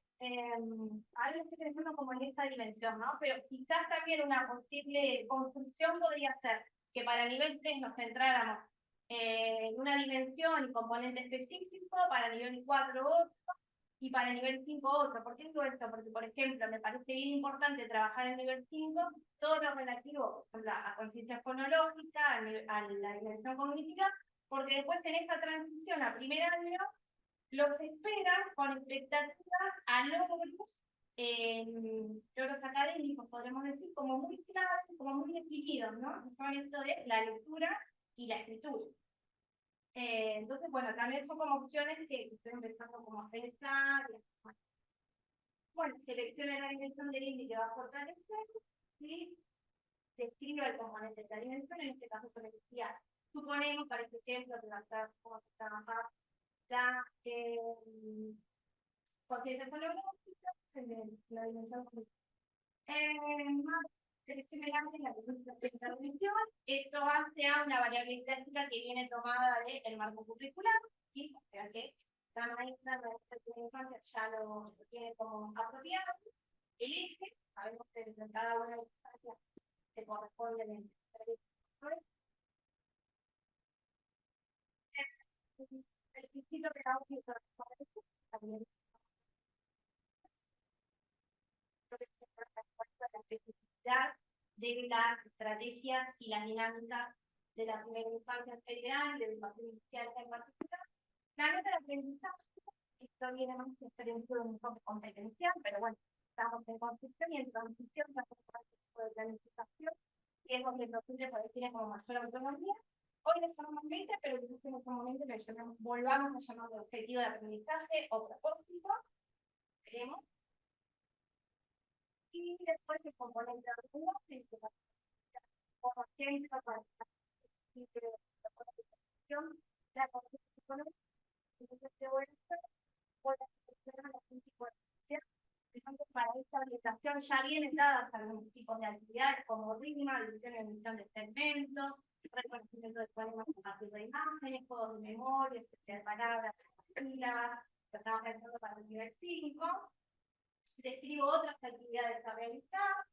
S2: ahora estoy pensando como en esta dimensión, ¿no? Pero quizás también una posible construcción podría ser que para nivel 3 nos centráramos en una dimensión y componente específico, para nivel 4 otro, y para nivel 5 otro. ¿Por qué digo esto? Porque, por ejemplo, me parece bien importante trabajar en nivel 5 todo lo relativo, por ejemplo, a conciencia fonológica, a la dimensión cognitiva, porque después en esta transición a primer año los esperan con expectativas a logros académicos, podemos decir, como muy claros, como muy definidos, ¿no? Que son esto de la lectura y la escritura. Entonces, bueno, también son como opciones que estoy empezando como a pensar. Bueno, selecciona la dimensión del índice que va a fortalecer y describe el componente de la dimensión, en este caso con decía, suponemos, para este ejemplo, que va a estar como se trabaja la conciencia fonológica en la dimensión más selecciona el arte en la intervención. Esto hace a una variable estática que viene tomada del marco curricular, ¿sí? O sea que la maestra de infancia ya lo tiene como apropiado. Elige, sabemos que en cada una de las instancias se corresponde en el principio pedagógico también la especificidad de las estrategias y las dinámicas de la primera infancia en general, de educación inicial en particular. La nota de aprendizaje, esto viene más de experiencia de un enfoque competencial, pero bueno, estamos en construcción y en transición de tipo de planificación, que es donde el docente puede tener como mayor autonomía. Hoy le llamamos meta, pero quizás en otro momento le llamamos, volvamos a llamarlo objetivo de aprendizaje o propósito, veremos. Y después el componente de aprendizaje, como ejemplo, para la constitución, para esta orientación ya vienen dadas algunos tipos de actividades como rima, división y emisión de segmentos, reconocimiento de poemas a partir de imágenes, juegos de memoria, especie de palabras, sílabas, que estamos pensando para el nivel 5. Describo otras actividades a realizar.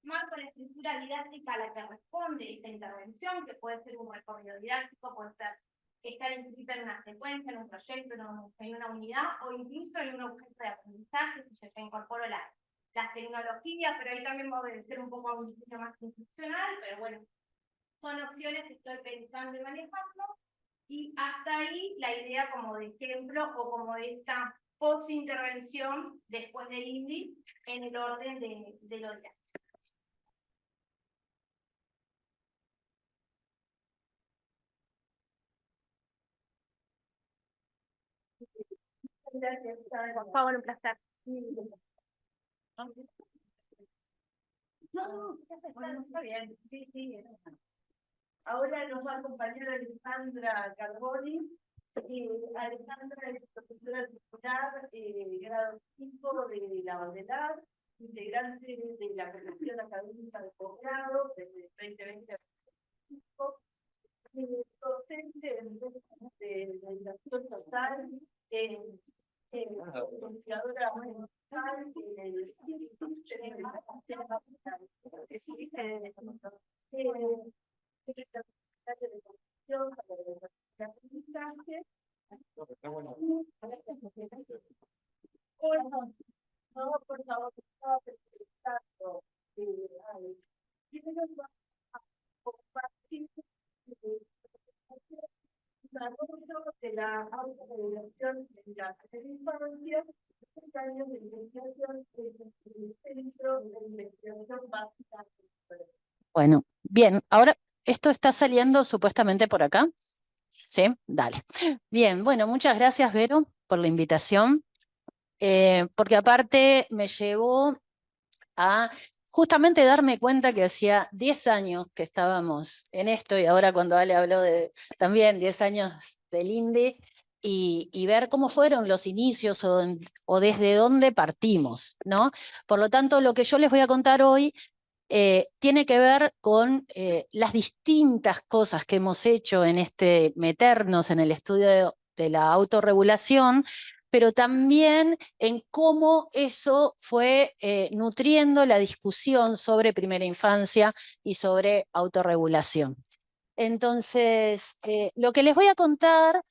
S2: Marco la estructura didáctica a la que responde esta intervención, que puede ser un recorrido didáctico, puede ser estar inscrita en una secuencia, en un proyecto, en una unidad, o incluso en un objeto de aprendizaje, si yo ya incorporo las tecnologías, pero ahí también va a obedecer un poco a un diseño más institucional, pero bueno, son opciones que estoy pensando y manejando, y hasta ahí la idea como de ejemplo, o como de esta post-intervención después del INDI, en el orden de lo didáctico.
S3: Gracias,
S2: Por favor, un placer.
S3: No, está bien. Sí, sí. Ahora nos va a acompañar Alejandra Carboni. Alejandra es profesora titular, grado 5 de la Baudelaire, integrante de la Comisión Académica de Posgrado desde 2020 a 2025, docente de la educación total, investigadora total del no, por favor, estaba presentando compartir de la autorregulación de la infancia, 30 años de investigación en el Centro de Investigación Básica.
S4: Bueno, bien, ahora esto está saliendo supuestamente por acá. ¿Sí? Dale. Bien, bueno, muchas gracias, Vero, por la invitación, porque aparte me llevó a justamente darme cuenta que hacía 10 años que estábamos en esto, y ahora cuando Ale habló de también 10 años del INDE y ver cómo fueron los inicios o desde dónde partimos, ¿no? Por lo tanto, lo que yo les voy a contar hoy tiene que ver con las distintas cosas que hemos hecho en meternos en el estudio de la autorregulación, pero también en cómo eso fue nutriendo la discusión sobre primera infancia y sobre autorregulación. Entonces, lo que les voy a contar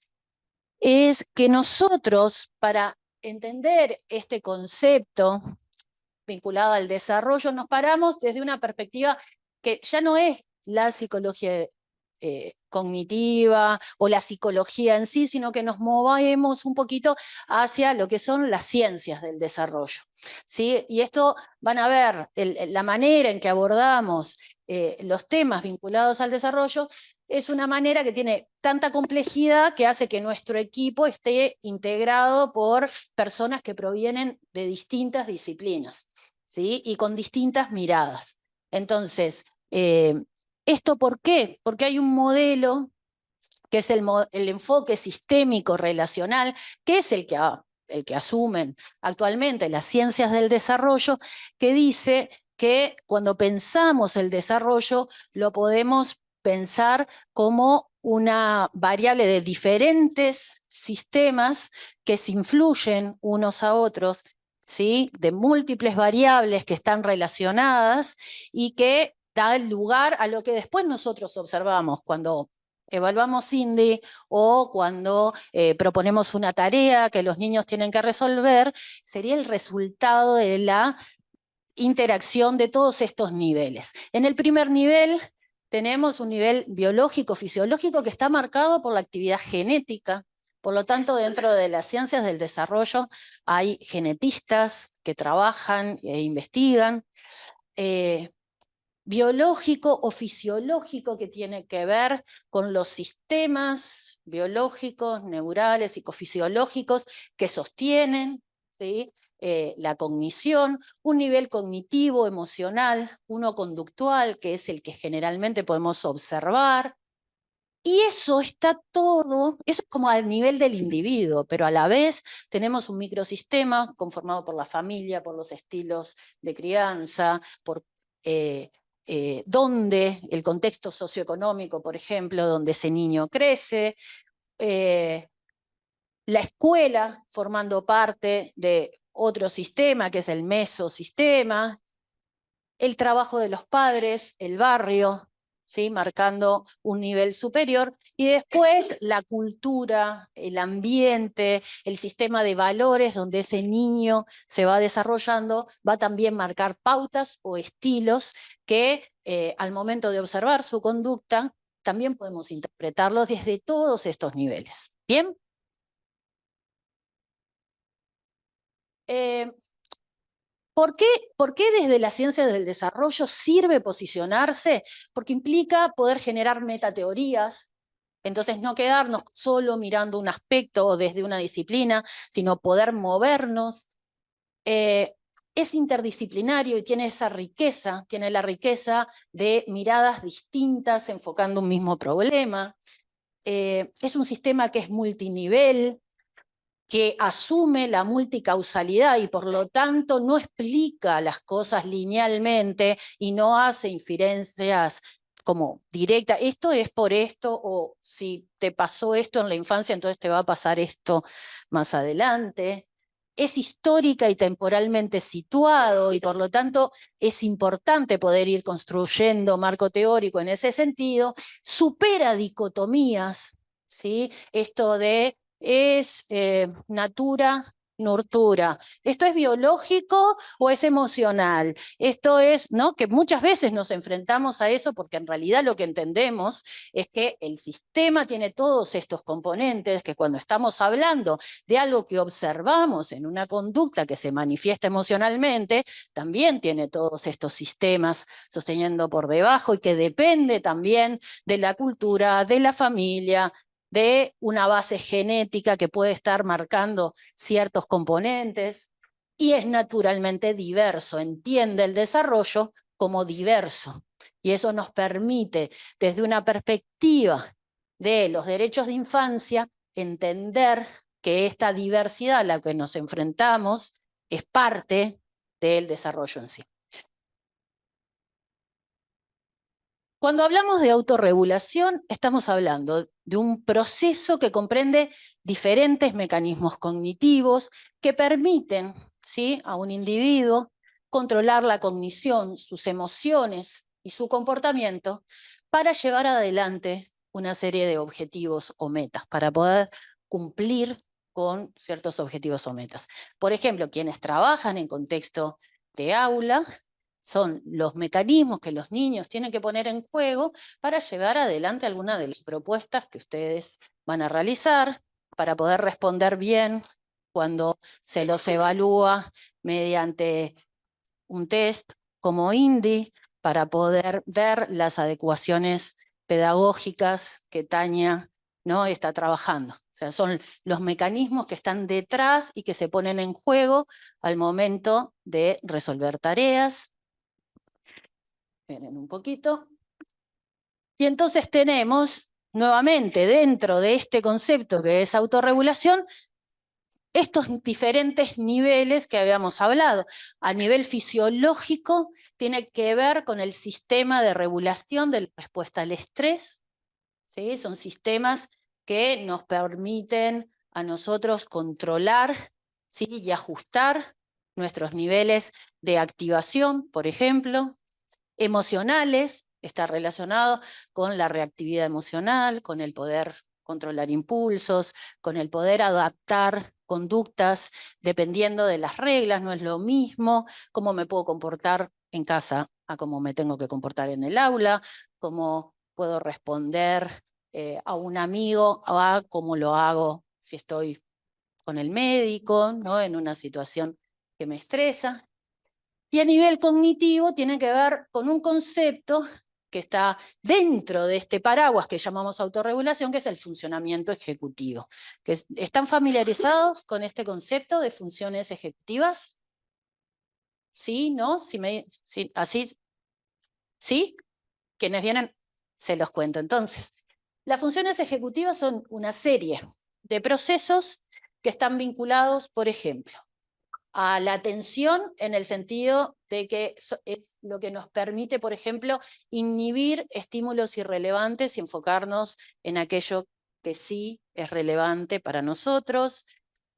S4: es que nosotros, para entender este concepto vinculado al desarrollo, nos paramos desde una perspectiva que ya no es la psicología cognitiva o la psicología en sí, sino que nos movemos un poquito hacia lo que son las ciencias del desarrollo, ¿sí? Y esto van a ver la manera en que abordamos los temas vinculados al desarrollo es una manera que tiene tanta complejidad que hace que nuestro equipo esté integrado por personas que provienen de distintas disciplinas, ¿sí? Y con distintas miradas. Entonces, ¿esto por qué? Porque hay un modelo que es el enfoque sistémico relacional, que es el que asumen actualmente las ciencias del desarrollo, que dice que cuando pensamos el desarrollo lo podemos pensar como una variable de diferentes sistemas que se influyen unos a otros, ¿sí? De múltiples variables que están relacionadas y que da lugar a lo que después nosotros observamos cuando evaluamos INDE o cuando proponemos una tarea que los niños tienen que resolver, sería el resultado de la interacción de todos estos niveles. En el primer nivel tenemos un nivel biológico, fisiológico, que está marcado por la actividad genética. Por lo tanto, dentro de las ciencias del desarrollo hay genetistas que trabajan e investigan. Biológico o fisiológico, que tiene que ver con los sistemas biológicos, neurales, psicofisiológicos que sostienen, ¿sí? La cognición, un nivel cognitivo, emocional, uno conductual, que es el que generalmente podemos observar. Y eso está todo, eso es como al nivel del individuo, pero a la vez tenemos un microsistema conformado por la familia, por los estilos de crianza, por donde el contexto socioeconómico, por ejemplo, donde ese niño crece, la escuela formando parte de otro sistema, que es el mesosistema, el trabajo de los padres, el barrio, ¿sí? Marcando un nivel superior, y después la cultura, el ambiente, el sistema de valores donde ese niño se va desarrollando, va también a marcar pautas o estilos que al momento de observar su conducta, también podemos interpretarlos desde todos estos niveles. ¿Bien? ¿Por qué desde la ciencia del desarrollo sirve posicionarse? Porque implica poder generar metateorías, entonces no quedarnos solo mirando un aspecto o desde una disciplina, sino poder movernos. Es interdisciplinario y tiene esa riqueza, tiene la riqueza de miradas distintas enfocando un mismo problema. Es un sistema que es multinivel, que asume la multicausalidad y por lo tanto no explica las cosas linealmente y no hace inferencias como directas, esto es por esto, o si te pasó esto en la infancia, entonces te va a pasar esto más adelante. Es histórica y temporalmente situado y por lo tanto es importante poder ir construyendo marco teórico en ese sentido, supera dicotomías, ¿sí? Esto de es natura, nurtura. ¿Esto es biológico o es emocional? Esto es, ¿no? Que muchas veces nos enfrentamos a eso porque en realidad lo que entendemos es que el sistema tiene todos estos componentes que cuando estamos hablando de algo que observamos en una conducta que se manifiesta emocionalmente, también tiene todos estos sistemas sosteniendo por debajo y que depende también de la cultura, de la familia, de una base genética que puede estar marcando ciertos componentes y es naturalmente diverso, entiende el desarrollo como diverso. Y eso nos permite, desde una perspectiva de los derechos de infancia, entender que esta diversidad a la que nos enfrentamos es parte del desarrollo en sí. Cuando hablamos de autorregulación, estamos hablando de un proceso que comprende diferentes mecanismos cognitivos que permiten, ¿sí?, a un individuo controlar la cognición, sus emociones y su comportamiento para llevar adelante una serie de objetivos o metas, para poder cumplir con ciertos objetivos o metas. Por ejemplo, quienes trabajan en contexto de aula son los mecanismos que los niños tienen que poner en juego para llevar adelante alguna de las propuestas que ustedes van a realizar, para poder responder bien cuando se los evalúa mediante un test como INDI, para poder ver las adecuaciones pedagógicas que Tania, ¿no?, está trabajando. O sea, son los mecanismos que están detrás y que se ponen en juego al momento de resolver tareas. Esperen un poquito. Y entonces tenemos, nuevamente, dentro de este concepto que es autorregulación, estos diferentes niveles que habíamos hablado. A nivel fisiológico, tiene que ver con el sistema de regulación de la respuesta al estrés, ¿sí? Son sistemas que nos permiten a nosotros controlar, ¿sí?, y ajustar nuestros niveles de activación, por ejemplo. Emocionales, está relacionado con la reactividad emocional, con el poder controlar impulsos, con el poder adaptar conductas dependiendo de las reglas. No es lo mismo cómo me puedo comportar en casa a cómo me tengo que comportar en el aula, cómo puedo responder a un amigo, a cómo lo hago si estoy con el médico, ¿no?, en una situación que me estresa. Y a nivel cognitivo tiene que ver con un concepto que está dentro de este paraguas que llamamos autorregulación, que es el funcionamiento ejecutivo. ¿Están familiarizados con este concepto de funciones ejecutivas? ¿Sí? ¿No? Sí, ¿así? ¿Sí? Quienes vienen, se los cuento. Entonces, las funciones ejecutivas son una serie de procesos que están vinculados, por ejemplo, a la atención, en el sentido de que es lo que nos permite, por ejemplo, inhibir estímulos irrelevantes y enfocarnos en aquello que sí es relevante para nosotros.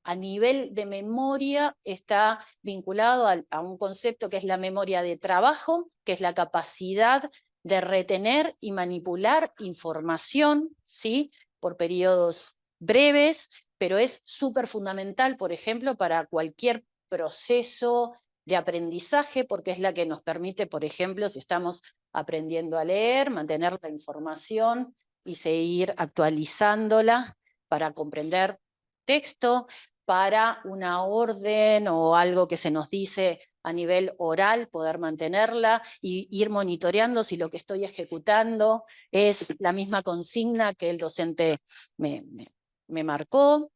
S4: A nivel de memoria está vinculado a un concepto que es la memoria de trabajo, que es la capacidad de retener y manipular información, ¿sí?, por periodos breves, pero es súper fundamental, por ejemplo, para cualquier proceso de aprendizaje, porque es la que nos permite, por ejemplo, si estamos aprendiendo a leer, mantener la información y seguir actualizándola para comprender texto, para una orden o algo que se nos dice a nivel oral, poder mantenerla y ir monitoreando si lo que estoy ejecutando es la misma consigna que el docente me marcó.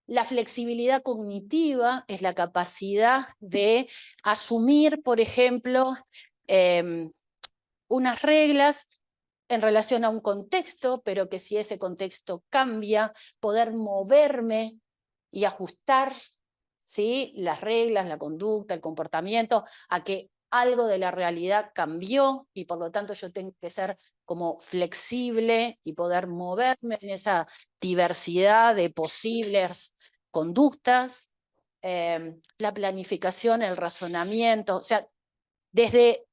S4: La flexibilidad cognitiva es la capacidad de asumir, por ejemplo, unas reglas en relación a un contexto, pero que si ese contexto cambia, poder moverme y ajustar, ¿sí?, las reglas, la conducta, el comportamiento, a que algo de la realidad cambió y por lo tanto yo tengo que ser como flexible y poder moverme en esa diversidad de posibles conductas. La planificación, el razonamiento, o sea, desde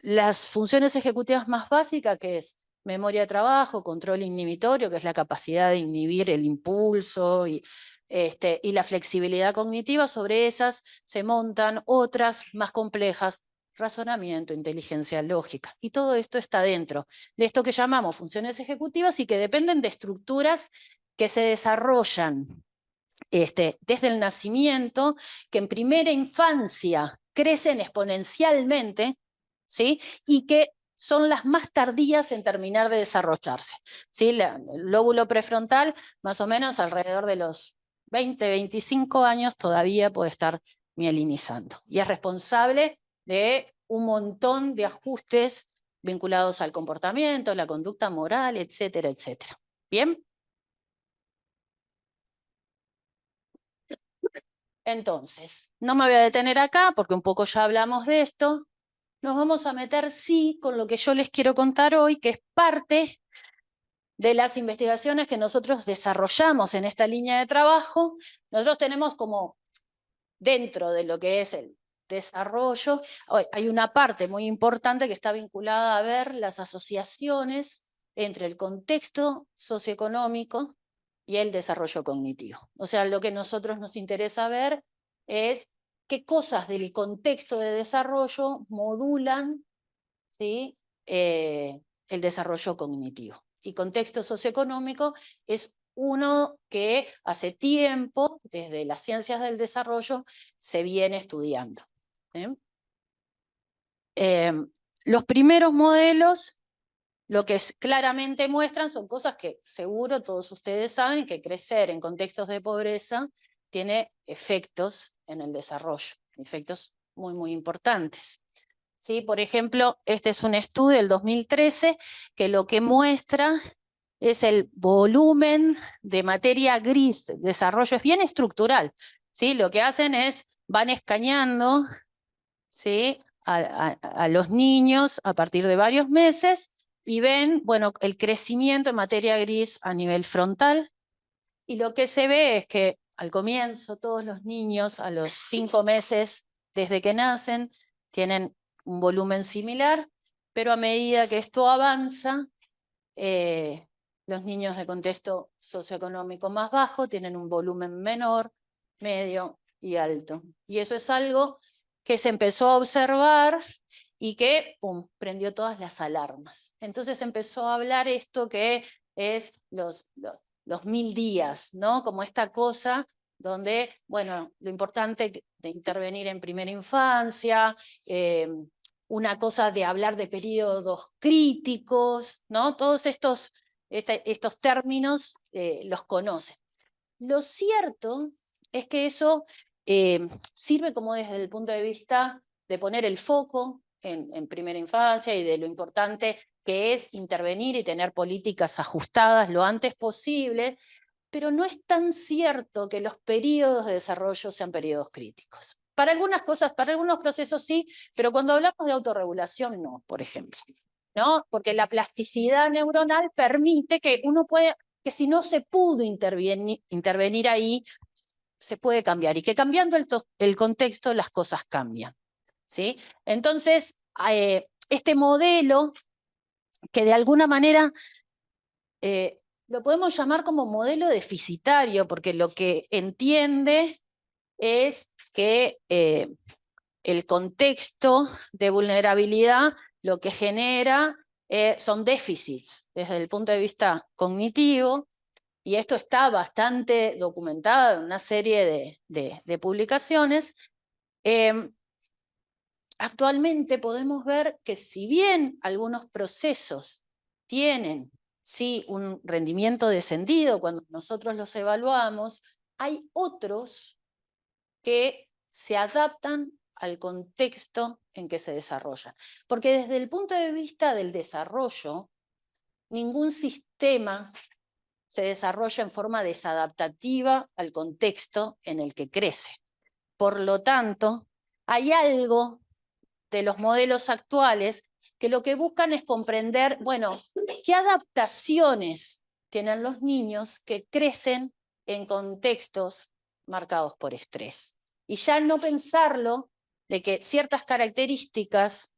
S4: las funciones ejecutivas más básicas, que es memoria de trabajo, control inhibitorio, que es la capacidad de inhibir el impulso y la flexibilidad cognitiva. Sobre esas se montan otras más complejas, razonamiento, inteligencia lógica. Y todo esto está dentro de esto que llamamos funciones ejecutivas y que dependen de estructuras que se desarrollan desde el nacimiento, que en primera infancia crecen exponencialmente, ¿sí?, y que son las más tardías en terminar de desarrollarse, ¿sí? El lóbulo prefrontal, más o menos alrededor de los 20, 25 años, todavía puede estar mielinizando. Y es responsable de un montón de ajustes vinculados al comportamiento, la conducta moral, etcétera, etcétera. ¿Bien? Entonces, no me voy a detener acá porque un poco ya hablamos de esto. Nos vamos a meter, sí, con lo que yo les quiero contar hoy, que es parte de las investigaciones que nosotros desarrollamos en esta línea de trabajo. Nosotros tenemos como dentro de lo que es el desarrollo, hay una parte muy importante que está vinculada a ver las asociaciones entre el contexto socioeconómico y el desarrollo cognitivo. O sea, lo que a nosotros nos interesa ver es qué cosas del contexto de desarrollo modulan, ¿sí?, el desarrollo cognitivo. Y contexto socioeconómico es uno que hace tiempo, desde las ciencias del desarrollo, se viene estudiando. Los primeros modelos lo que claramente muestran son cosas que seguro todos ustedes saben, que crecer en contextos de pobreza tiene efectos en el desarrollo, efectos muy, muy importantes. ¿Sí? Por ejemplo, este es un estudio del 2013 que lo que muestra es el volumen de materia gris. El desarrollo es bien estructural. ¿Sí? Lo que hacen es, van escaneando, ¿sí?, a los niños a partir de varios meses y ven, bueno, el crecimiento en materia gris a nivel frontal. Y lo que se ve es que al comienzo todos los niños a los 5 meses desde que nacen tienen un volumen similar, pero a medida que esto avanza, los niños de contexto socioeconómico más bajo tienen un volumen menor, medio y alto. Y eso es algo que se empezó a observar y que, pum, prendió todas las alarmas. Entonces empezó a hablar esto que es los 1000 días, ¿no? Como esta cosa donde, bueno, lo importante de intervenir en primera infancia, una cosa de hablar de periodos críticos, ¿no? Todos estos términos los conocen. Lo cierto es que eso sirve como desde el punto de vista de poner el foco en primera infancia y de lo importante que es intervenir y tener políticas ajustadas lo antes posible, pero no es tan cierto que los periodos de desarrollo sean periodos críticos. Para algunas cosas, para algunos procesos sí, pero cuando hablamos de autorregulación no, por ejemplo, ¿no? Porque la plasticidad neuronal permite que uno pueda, que si no se pudo intervenir ahí, se puede cambiar, y que cambiando el contexto las cosas cambian, ¿sí? Entonces, este modelo, que de alguna manera lo podemos llamar como modelo deficitario, porque lo que entiende es que el contexto de vulnerabilidad lo que genera son déficits desde el punto de vista cognitivo, y esto está bastante documentado en una serie de publicaciones. Actualmente podemos ver que si bien algunos procesos tienen, sí, un rendimiento descendido cuando nosotros los evaluamos, hay otros que se adaptan al contexto en que se desarrollan. Porque desde el punto de vista del desarrollo, ningún sistema se desarrolla en forma desadaptativa al contexto en el que crece. Por lo tanto, hay algo de los modelos actuales que lo que buscan es comprender, bueno, qué adaptaciones tienen los niños que crecen en contextos marcados por estrés. Y ya no pensarlo de que ciertas características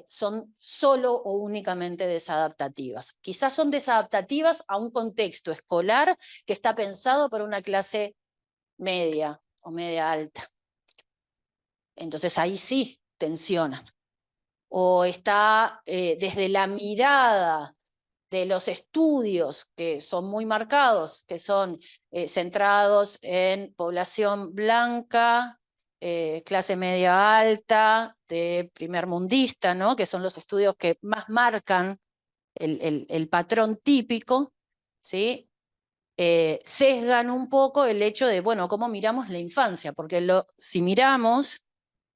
S4: son solo o únicamente desadaptativas. Quizás son desadaptativas a un contexto escolar que está pensado para una clase media o media alta. Entonces ahí sí tensionan. O está desde la mirada de los estudios que son muy marcados, que son centrados en población blanca, clase media alta, de primermundista, ¿no?, que son los estudios que más marcan el patrón típico, ¿sí? Sesgan un poco el hecho de, bueno, cómo miramos la infancia, porque si miramos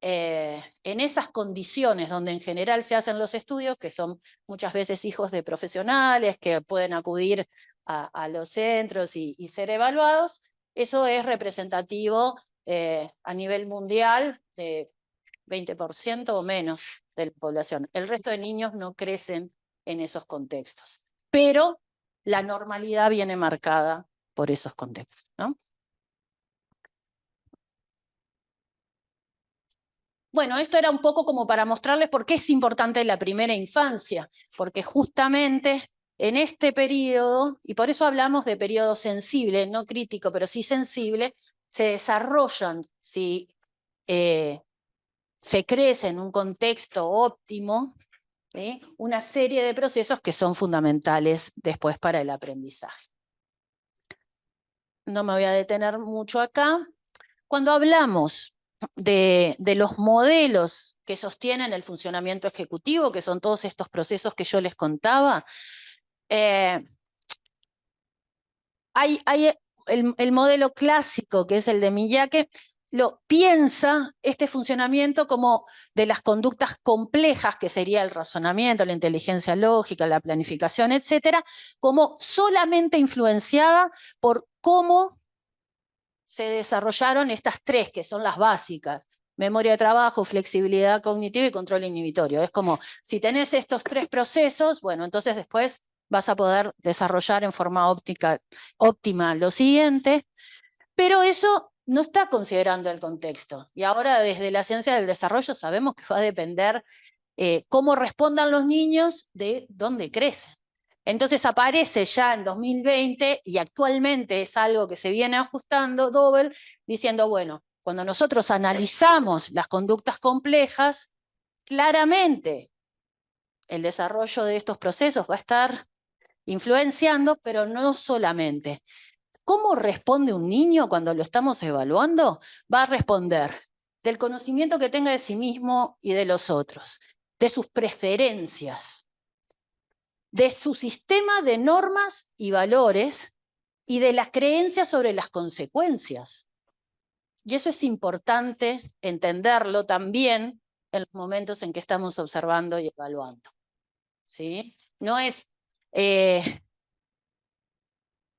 S4: en esas condiciones donde en general se hacen los estudios, que son muchas veces hijos de profesionales que pueden acudir a los centros y ser evaluados, eso es representativo a nivel mundial de 20% o menos de la población. El resto de niños no crecen en esos contextos, pero la normalidad viene marcada por esos contextos, ¿no? Bueno, esto era un poco como para mostrarles por qué es importante la primera infancia, porque justamente en este periodo, y por eso hablamos de periodo sensible, no crítico, pero sí sensible, se desarrollan, si se crece en un contexto óptimo, ¿sí?, una serie de procesos que son fundamentales después para el aprendizaje. No me voy a detener mucho acá. Cuando hablamos de los modelos que sostienen el funcionamiento ejecutivo, que son todos estos procesos que yo les contaba, hay el modelo clásico, que es el de Miyake, lo piensa este funcionamiento como de las conductas complejas, que sería el razonamiento, la inteligencia lógica, la planificación, etcétera, como solamente influenciada por cómo se desarrollaron estas tres, que son las básicas: memoria de trabajo, flexibilidad cognitiva y control inhibitorio. Es como, si tenés estos tres procesos, bueno, entonces después vas a poder desarrollar en forma óptima lo siguiente, pero eso no está considerando el contexto. Y ahora desde la ciencia del desarrollo sabemos que va a depender cómo respondan los niños de dónde crecen. Entonces aparece ya en 2020, y actualmente es algo que se viene ajustando, Dobel, diciendo, bueno, cuando nosotros analizamos las conductas complejas, claramente el desarrollo de estos procesos va a estar influenciando, pero no solamente. ¿Cómo responde un niño cuando lo estamos evaluando? Va a responder del conocimiento que tenga de sí mismo y de los otros, de sus preferencias, de su sistema de normas y valores y de las creencias sobre las consecuencias. Y eso es importante entenderlo también en los momentos en que estamos observando y evaluando, ¿sí?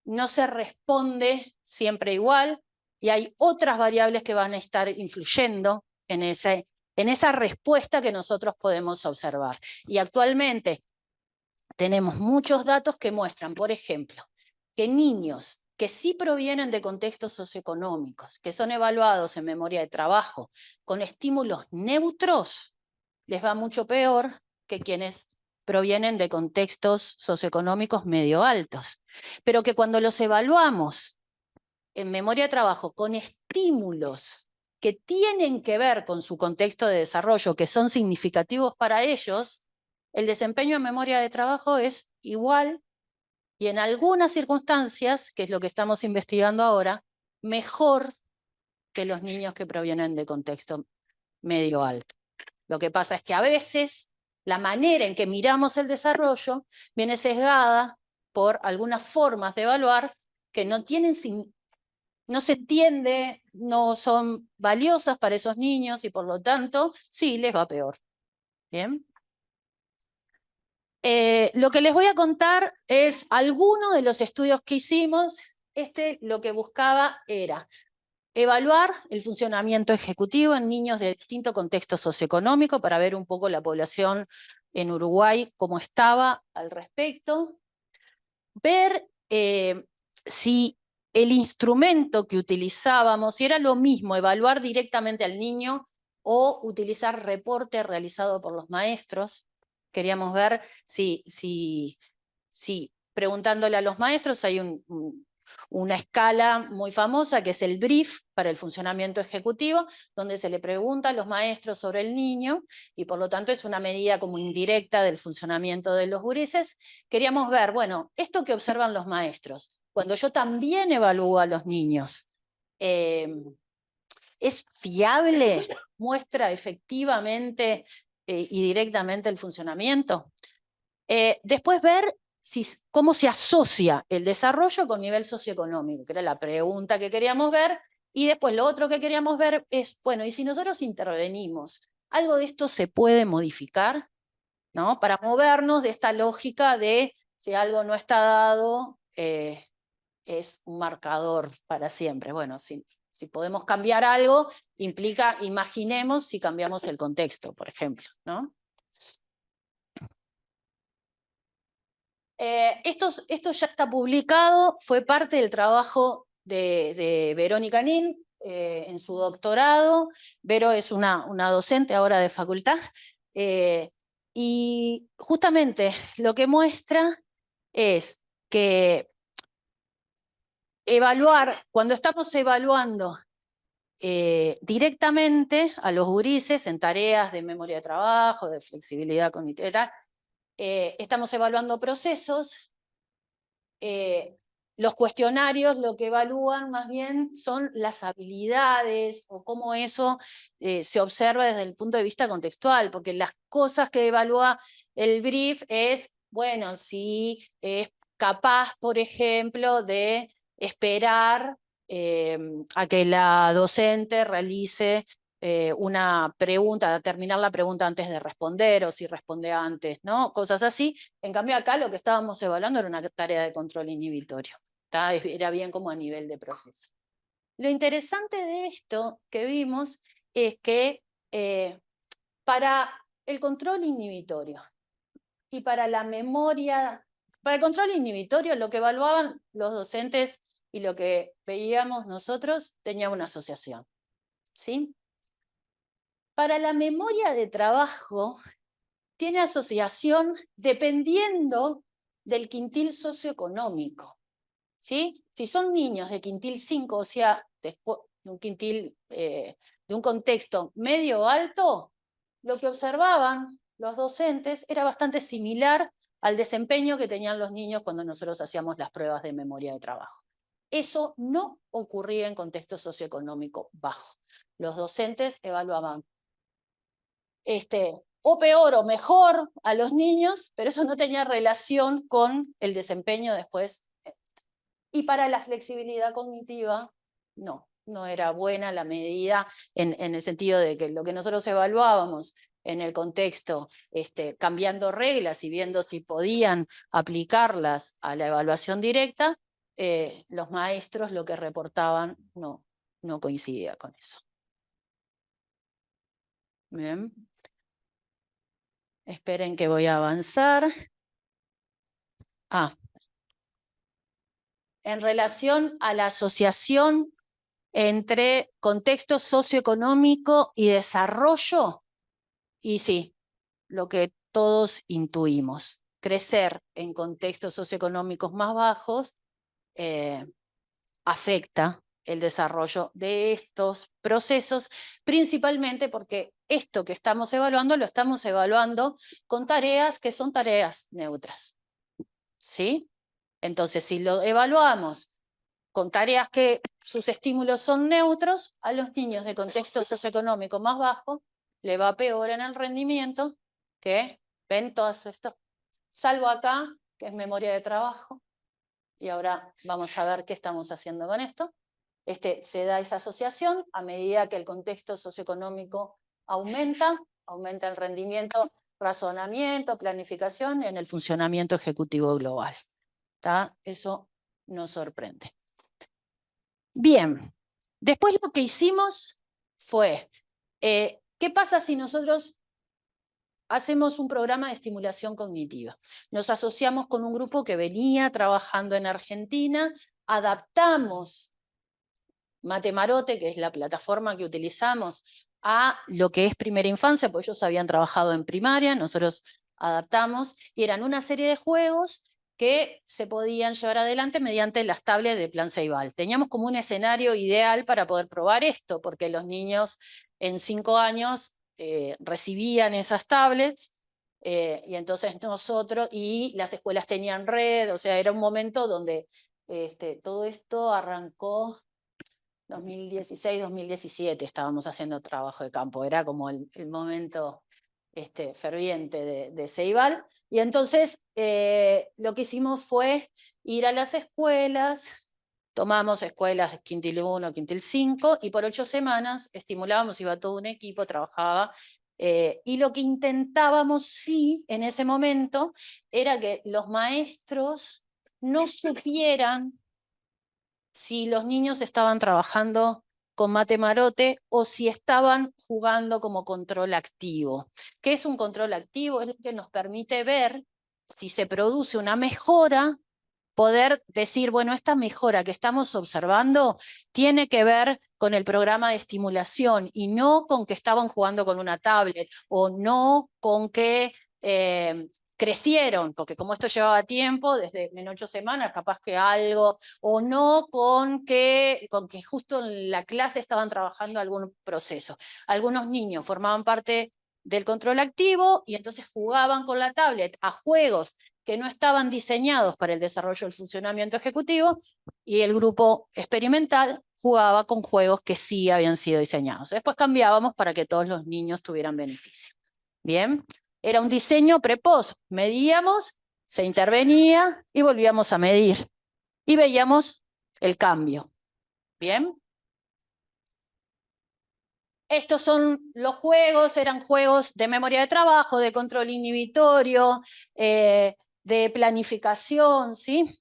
S4: No se responde siempre igual, y hay otras variables que van a estar influyendo en esa respuesta que nosotros podemos observar. Y actualmente tenemos muchos datos que muestran, por ejemplo, que niños que sí provienen de contextos socioeconómicos, que son evaluados en memoria de trabajo, con estímulos neutros, les va mucho peor que quienes provienen de contextos socioeconómicos medio altos. Pero que cuando los evaluamos en memoria de trabajo con estímulos que tienen que ver con su contexto de desarrollo, que son significativos para ellos, el desempeño en memoria de trabajo es igual, y en algunas circunstancias, que es lo que estamos investigando ahora, mejor que los niños que provienen de contexto medio alto. Lo que pasa es que a veces la manera en que miramos el desarrollo viene sesgada por algunas formas de evaluar que no se entiende, no son valiosas para esos niños, y por lo tanto sí les va peor. ¿Bien? Lo que les voy a contar es alguno de los estudios que hicimos. Lo que buscaba era evaluar el funcionamiento ejecutivo en niños de distinto contexto socioeconómico para ver un poco la población en Uruguay cómo estaba al respecto. Ver si el instrumento que utilizábamos, si era lo mismo evaluar directamente al niño o utilizar reporte realizado por los maestros. Queríamos ver si preguntándole a los maestros, hay una escala muy famosa que es el BRIEF para el funcionamiento ejecutivo, donde se le pregunta a los maestros sobre el niño, y por lo tanto es una medida como indirecta del funcionamiento de los gurises. Queríamos ver, bueno, esto que observan los maestros, cuando yo también evalúo a los niños, ¿es fiable? ¿Muestra efectivamente y directamente el funcionamiento? Después ver cómo se asocia el desarrollo con nivel socioeconómico, que era la pregunta que queríamos ver, Y después lo otro que queríamos ver es, bueno, y si nosotros intervenimos, ¿algo de esto se puede modificar? ¿No? Para movernos de esta lógica de si algo no está dado, es un marcador para siempre. Bueno, si podemos cambiar algo, implica, imaginemos si cambiamos el contexto, por ejemplo, ¿no? Esto ya está publicado, fue parte del trabajo de Verónica Nin en su doctorado. Vero es una docente ahora de facultad. Y justamente lo que muestra es que cuando estamos evaluando directamente a los gurises en tareas de memoria de trabajo, de flexibilidad cognitiva y tal, estamos evaluando procesos. Los cuestionarios lo que evalúan más bien son las habilidades o cómo eso se observa desde el punto de vista contextual, porque las cosas que evalúa el brief es, bueno, si es capaz, por ejemplo, de esperar a que la docente realice una pregunta, terminar la pregunta antes de responder, o si responde antes, ¿no? Cosas así. En cambio, acá lo que estábamos evaluando era una tarea de control inhibitorio. Era bien como a nivel de proceso. Lo interesante de esto que vimos es que para el control inhibitorio y para la memoria, para el control inhibitorio, lo que evaluaban los docentes y lo que veíamos nosotros tenía una asociación, ¿sí? Para la memoria de trabajo, tiene asociación dependiendo del quintil socioeconómico, ¿sí? Si son niños de quintil 5, o sea, de un quintil de un contexto medio alto, lo que observaban los docentes era bastante similar al desempeño que tenían los niños cuando nosotros hacíamos las pruebas de memoria de trabajo. Eso no ocurría en contexto socioeconómico bajo. Los docentes evaluaban o peor o mejor a los niños, pero eso no tenía relación con el desempeño después. Y para la flexibilidad cognitiva, no era buena la medida en el sentido de que lo que nosotros evaluábamos en el contexto, cambiando reglas y viendo si podían aplicarlas a la evaluación directa, los maestros lo que reportaban no coincidía con eso. Bien. Esperen que voy a avanzar. En relación a la asociación entre contexto socioeconómico y desarrollo, y sí, lo que todos intuimos, crecer en contextos socioeconómicos más bajos afecta el desarrollo de estos procesos, principalmente porque esto que estamos evaluando lo estamos evaluando con tareas que son tareas neutras, ¿sí? Entonces, si lo evaluamos con tareas que sus estímulos son neutros, a los niños de contexto socioeconómico más bajo le va peor en el rendimiento que ven todas estas, salvo acá, que es memoria de trabajo, y ahora vamos a ver qué estamos haciendo con esto. Se da esa asociación a medida que el contexto socioeconómico aumenta el rendimiento, razonamiento, planificación en el funcionamiento ejecutivo global. Eso nos sorprende. Bien, después lo que hicimos fue, ¿qué pasa si nosotros hacemos un programa de estimulación cognitiva? Nos asociamos con un grupo que venía trabajando en Argentina, adaptamos Matemarote, que es la plataforma que utilizamos, a lo que es primera infancia, porque ellos habían trabajado en primaria, nosotros adaptamos, y eran una serie de juegos que se podían llevar adelante mediante las tablets de Plan Ceibal. Teníamos como un escenario ideal para poder probar esto, porque los niños en 5 años recibían esas tablets, y entonces nosotros, y las escuelas tenían red, o sea, era un momento donde todo esto arrancó 2016, 2017 estábamos haciendo trabajo de campo, era como el momento ferviente de Ceibal. Y entonces lo que hicimos fue ir a las escuelas tomamos escuelas de quintil 1, quintil 5, y por 8 semanas estimulábamos, iba todo un equipo, trabajaba, y lo que intentábamos, sí, en ese momento, era que los maestros no supieran si los niños estaban trabajando con mate marote o si estaban jugando como control activo. ¿Qué es un control activo? Es lo que nos permite ver si se produce una mejora, poder decir, bueno, esta mejora que estamos observando tiene que ver con el programa de estimulación y no con que estaban jugando con una tablet o no con que crecieron, porque como esto llevaba tiempo, desde en 8 semanas, capaz que algo, o no con que justo en la clase estaban trabajando algún proceso. Algunos niños formaban parte del control activo y entonces jugaban con la tablet a juegos que no estaban diseñados para el desarrollo del funcionamiento ejecutivo, y el grupo experimental jugaba con juegos que sí habían sido diseñados. Después cambiábamos para que todos los niños tuvieran beneficio. Bien, era un diseño pre-post. Medíamos, se intervenía y volvíamos a medir. Y veíamos el cambio. Bien. Estos son los juegos, eran juegos de memoria de trabajo, de control inhibitorio, de planificación, ¿sí?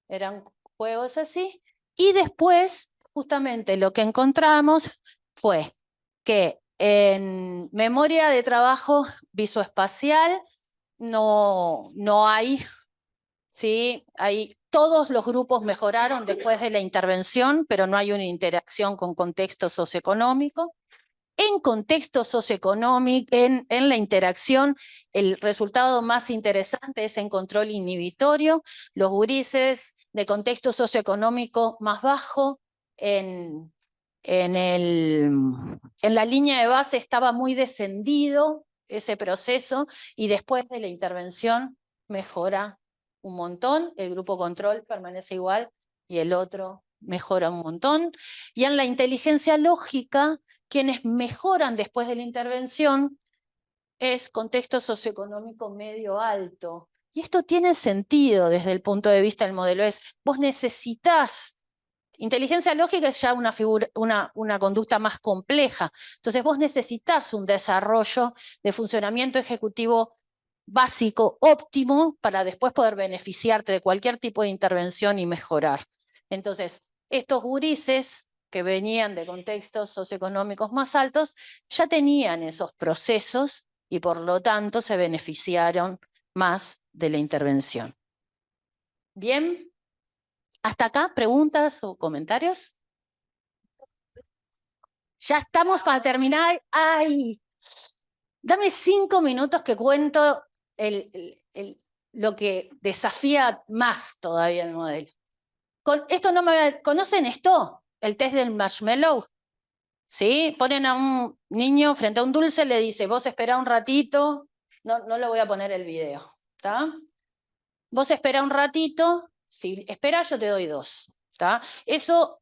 S4: Eran juegos así. Y después, justamente lo que encontramos fue que en memoria de trabajo visoespacial no hay, ¿sí? Todos los grupos mejoraron después de la intervención, pero no hay una interacción con contexto socioeconómico. En contexto socioeconómico, en la interacción, el resultado más interesante es en control inhibitorio. Los gurises de contexto socioeconómico más bajo, en la línea de base estaba muy descendido ese proceso, y después de la intervención mejora un montón. El grupo control permanece igual y el otro mejora un montón. Y en la inteligencia lógica, quienes mejoran después de la intervención es contexto socioeconómico medio alto. Y esto tiene sentido desde el punto de vista del modelo. Vos necesitas, inteligencia lógica es ya una conducta más compleja. Entonces vos necesitas un desarrollo de funcionamiento ejecutivo básico óptimo para después poder beneficiarte de cualquier tipo de intervención y mejorar. Entonces, estos gurises que venían de contextos socioeconómicos más altos ya tenían esos procesos y por lo tanto se beneficiaron más de la intervención. Bien, ¿hasta acá preguntas o comentarios? Ya estamos para terminar. ¡Ay! Dame 5 minutos que cuento lo que desafía más todavía el modelo. ¿Conocen esto? El test del marshmallow. ¿Sí? Ponen a un niño frente a un dulce, le dice, vos esperá un ratito. No le voy a poner el video. ¿Está? Vos esperá un ratito. Si esperás, yo te doy 2. ¿Está? Eso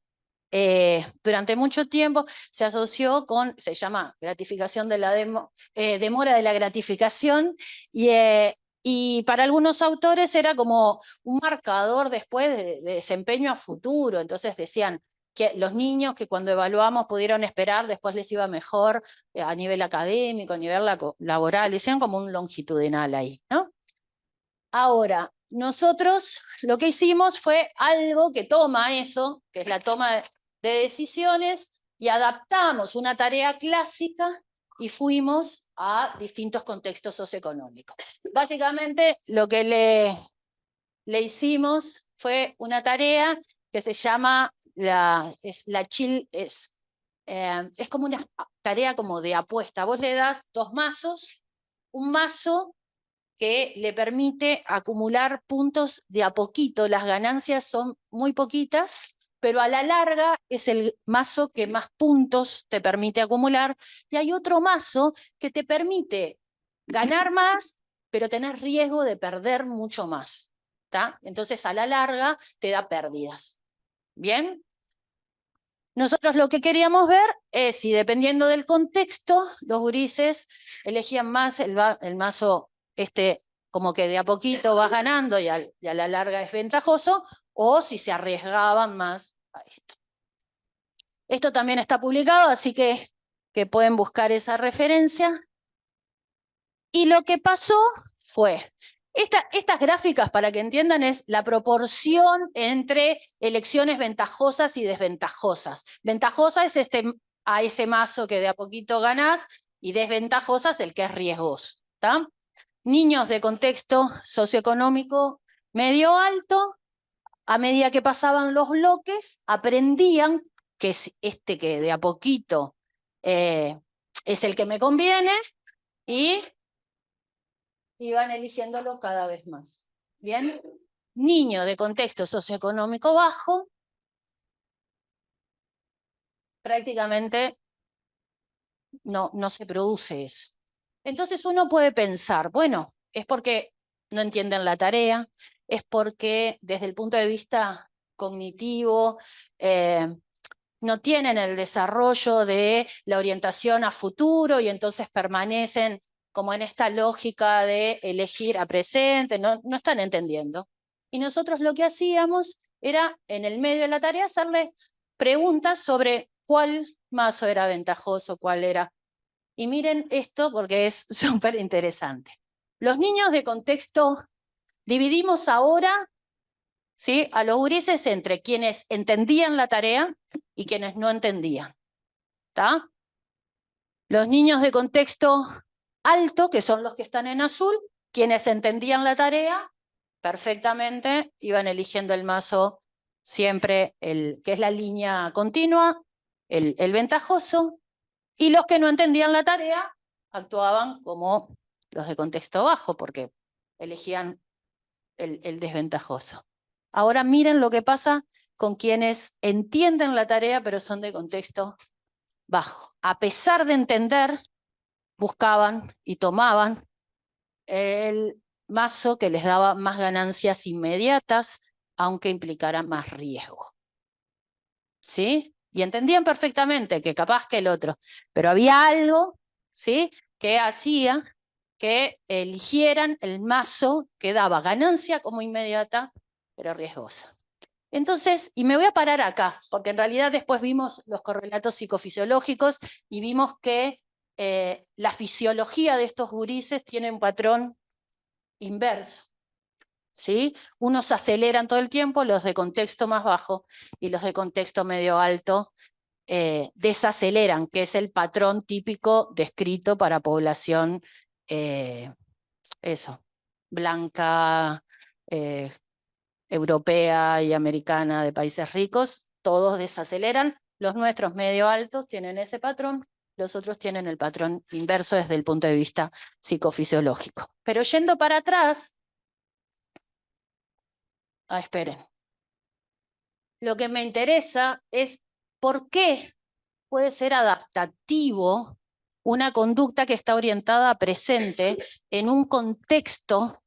S4: durante mucho tiempo se asoció con, se llama gratificación de la demora de la gratificación, y para algunos autores era como un marcador después de desempeño a futuro. Entonces decían que los niños que cuando evaluamos pudieron esperar, después les iba mejor a nivel académico, a nivel laboral, decían como un longitudinal ahí, ¿no? Ahora, nosotros lo que hicimos fue algo que toma eso, que es la toma de decisiones, y adaptamos una tarea clásica y fuimos a distintos contextos socioeconómicos. Básicamente lo que le hicimos fue una tarea que se llama es como una tarea como de apuesta. Vos le das 2 mazos, un mazo que le permite acumular puntos de a poquito. Las ganancias son muy poquitas, pero a la larga es el mazo que más puntos te permite acumular. Y hay otro mazo que te permite ganar más, pero tener riesgo de perder mucho más. ¿Tá? Entonces a la larga te da pérdidas. ¿Bien? Nosotros lo que queríamos ver es si, dependiendo del contexto, los gurises elegían más el mazo como que de a poquito vas ganando y a la larga es ventajoso, o si se arriesgaban más a esto. Esto también está publicado, así que pueden buscar esa referencia. Y lo que pasó fue, estas gráficas, para que entiendan, es la proporción entre elecciones ventajosas y desventajosas. Ventajosa es a ese mazo que de a poquito ganás, y desventajosa es el que es riesgoso. ¿Tá? Niños de contexto socioeconómico medio alto, a medida que pasaban los bloques, aprendían que es este que de a poquito es el que me conviene, y iban eligiéndolo cada vez más. ¿Bien? Niño de contexto socioeconómico bajo, prácticamente no se produce eso. Entonces uno puede pensar, bueno, es porque no entienden la tarea, es porque desde el punto de vista cognitivo no tienen el desarrollo de la orientación a futuro y entonces permanecen como en esta lógica de elegir a presente, no están entendiendo. Y nosotros lo que hacíamos era, en el medio de la tarea, hacerle preguntas sobre cuál mazo era ventajoso, cuál era. Y miren esto porque es súper interesante. Los niños de contexto, dividimos ahora, ¿sí?, a los gurises entre quienes entendían la tarea y quienes no entendían. ¿Tá? Los niños de contexto alto, que son los que están en azul, quienes entendían la tarea perfectamente, iban eligiendo el mazo siempre, que es la línea continua, el ventajoso, y los que no entendían la tarea actuaban como los de contexto bajo, porque elegían el desventajoso. Ahora miren lo que pasa con quienes entienden la tarea, pero son de contexto bajo. A pesar de entender, buscaban y tomaban el mazo que les daba más ganancias inmediatas, aunque implicara más riesgo. ¿Sí? Y entendían perfectamente que capaz que el otro, pero había algo, ¿sí?, que hacía que eligieran el mazo que daba ganancia como inmediata, pero riesgosa. Entonces, y me voy a parar acá, porque en realidad después vimos los correlatos psicofisiológicos y vimos que la fisiología de estos gurises tiene un patrón inverso. ¿Sí? Unos aceleran todo el tiempo, los de contexto más bajo, y los de contexto medio alto desaceleran, que es el patrón típico descrito para población blanca, europea y americana de países ricos. Todos desaceleran. Los nuestros medio altos tienen ese patrón, los otros tienen el patrón inverso desde el punto de vista psicofisiológico. Pero yendo para atrás, esperen. Lo que me interesa es por qué puede ser adaptativo una conducta que está orientada a presente en un contexto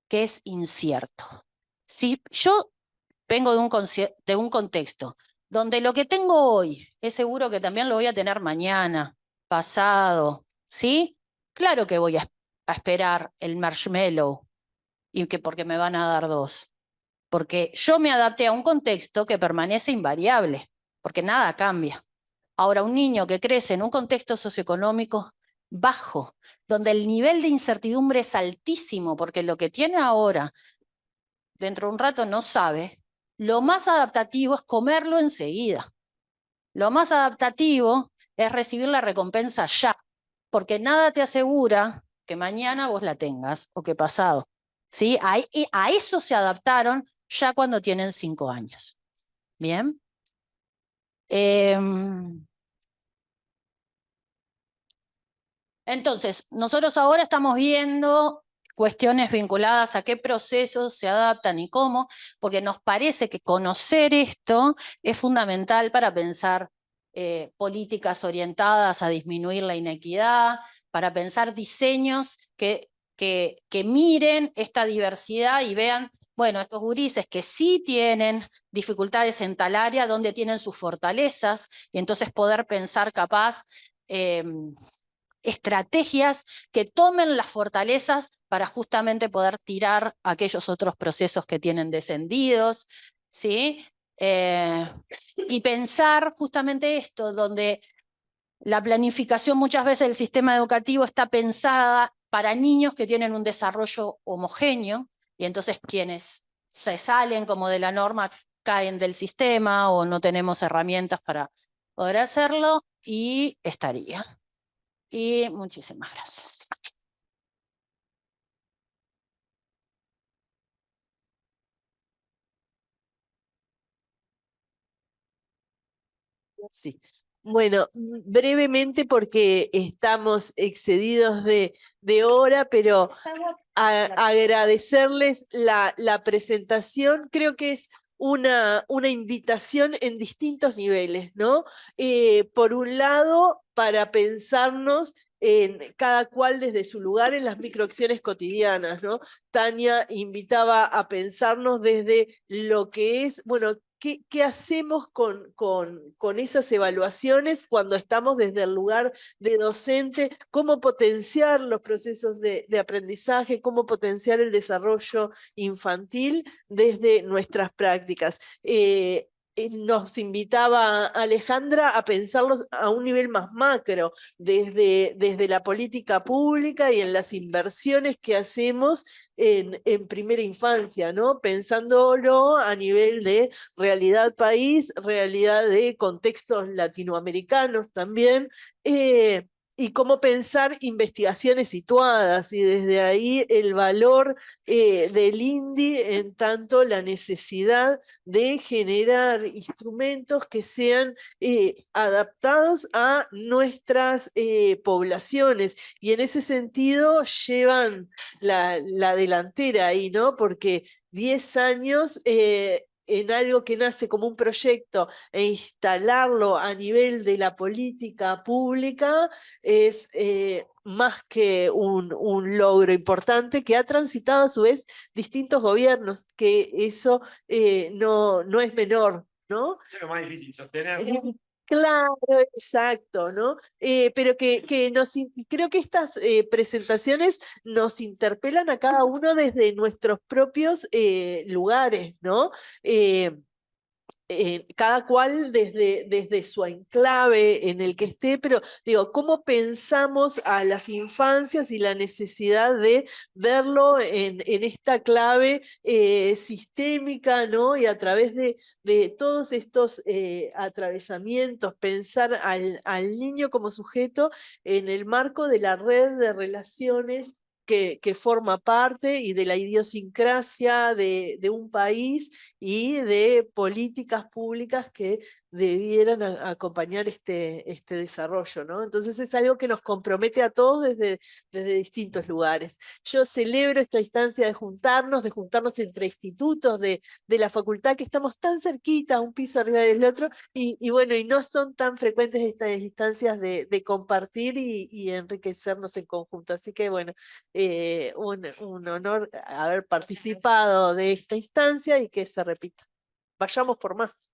S4: que es incierto. Si yo vengo de un contexto donde lo que tengo hoy es seguro que también lo voy a tener mañana, pasado, ¿sí? Claro que voy a esperar el marshmallow, porque me van a dar dos. Porque yo me adapté a un contexto que permanece invariable, porque nada cambia. Ahora, un niño que crece en un contexto socioeconómico bajo, donde el nivel de incertidumbre es altísimo, porque lo que tiene ahora, dentro de un rato no sabe, lo más adaptativo es comerlo enseguida. Lo más adaptativo es recibir la recompensa ya, porque nada te asegura que mañana vos la tengas o que pasado. ¿Sí? A eso se adaptaron ya cuando tienen 5 años. ¿Bien? Entonces, nosotros ahora estamos viendo cuestiones vinculadas a qué procesos se adaptan y cómo, porque nos parece que conocer esto es fundamental para pensar políticas orientadas a disminuir la inequidad, para pensar diseños que miren esta diversidad y vean, bueno, estos gurises que sí tienen dificultades en tal área, donde tienen sus fortalezas, y entonces poder pensar capaz estrategias que tomen las fortalezas para justamente poder tirar aquellos otros procesos que tienen descendidos, ¿sí? Y pensar justamente esto, donde la planificación muchas veces del sistema educativo está pensada para niños que tienen un desarrollo homogéneo, y entonces quienes se salen como de la norma caen del sistema o no tenemos herramientas para poder hacerlo, y estaría. Y muchísimas gracias.
S5: Sí. Bueno, brevemente porque estamos excedidos de hora, pero agradecerles la presentación. Creo que es una invitación en distintos niveles, ¿no? Por un lado, para pensarnos en cada cual desde su lugar en las microacciones cotidianas, ¿no? Tania invitaba a pensarnos desde lo que es, bueno, ¿qué hacemos con esas evaluaciones cuando estamos desde el lugar de docente? ¿Cómo potenciar los procesos de aprendizaje? ¿Cómo potenciar el desarrollo infantil desde nuestras prácticas? Nos invitaba Alejandra a pensarlos a un nivel más macro, desde la política pública y en las inversiones que hacemos en primera infancia, ¿no? Pensándolo a nivel de realidad país, realidad de contextos latinoamericanos también, y cómo pensar investigaciones situadas, y desde ahí el valor del INDI en tanto la necesidad de generar instrumentos que sean adaptados a nuestras poblaciones, y en ese sentido llevan la delantera ahí, ¿no? Porque 10 años en algo que nace como un proyecto e instalarlo a nivel de la política pública es más que un logro importante que ha transitado a su vez distintos gobiernos, que eso no es menor, ¿no?
S1: Eso es lo más difícil, sostener.
S5: Claro, exacto, ¿no? Pero que creo que estas presentaciones nos interpelan a cada uno desde nuestros propios lugares, ¿no? Cada cual desde su enclave en el que esté, pero digo, ¿cómo pensamos a las infancias y la necesidad de verlo en esta clave sistémica, ¿no? Y a través de todos estos atravesamientos, pensar al niño como sujeto en el marco de la red de relaciones que forma parte, y de la idiosincrasia de un país y de políticas públicas que debieran acompañar este desarrollo, ¿no? Entonces es algo que nos compromete a todos desde distintos lugares. Yo celebro esta instancia de juntarnos entre institutos de la facultad, que estamos tan cerquita, un piso arriba del otro, y bueno, y no son tan frecuentes estas instancias de compartir y enriquecernos en conjunto. Así que bueno, un honor haber participado de esta instancia y que se repita. Vayamos por más.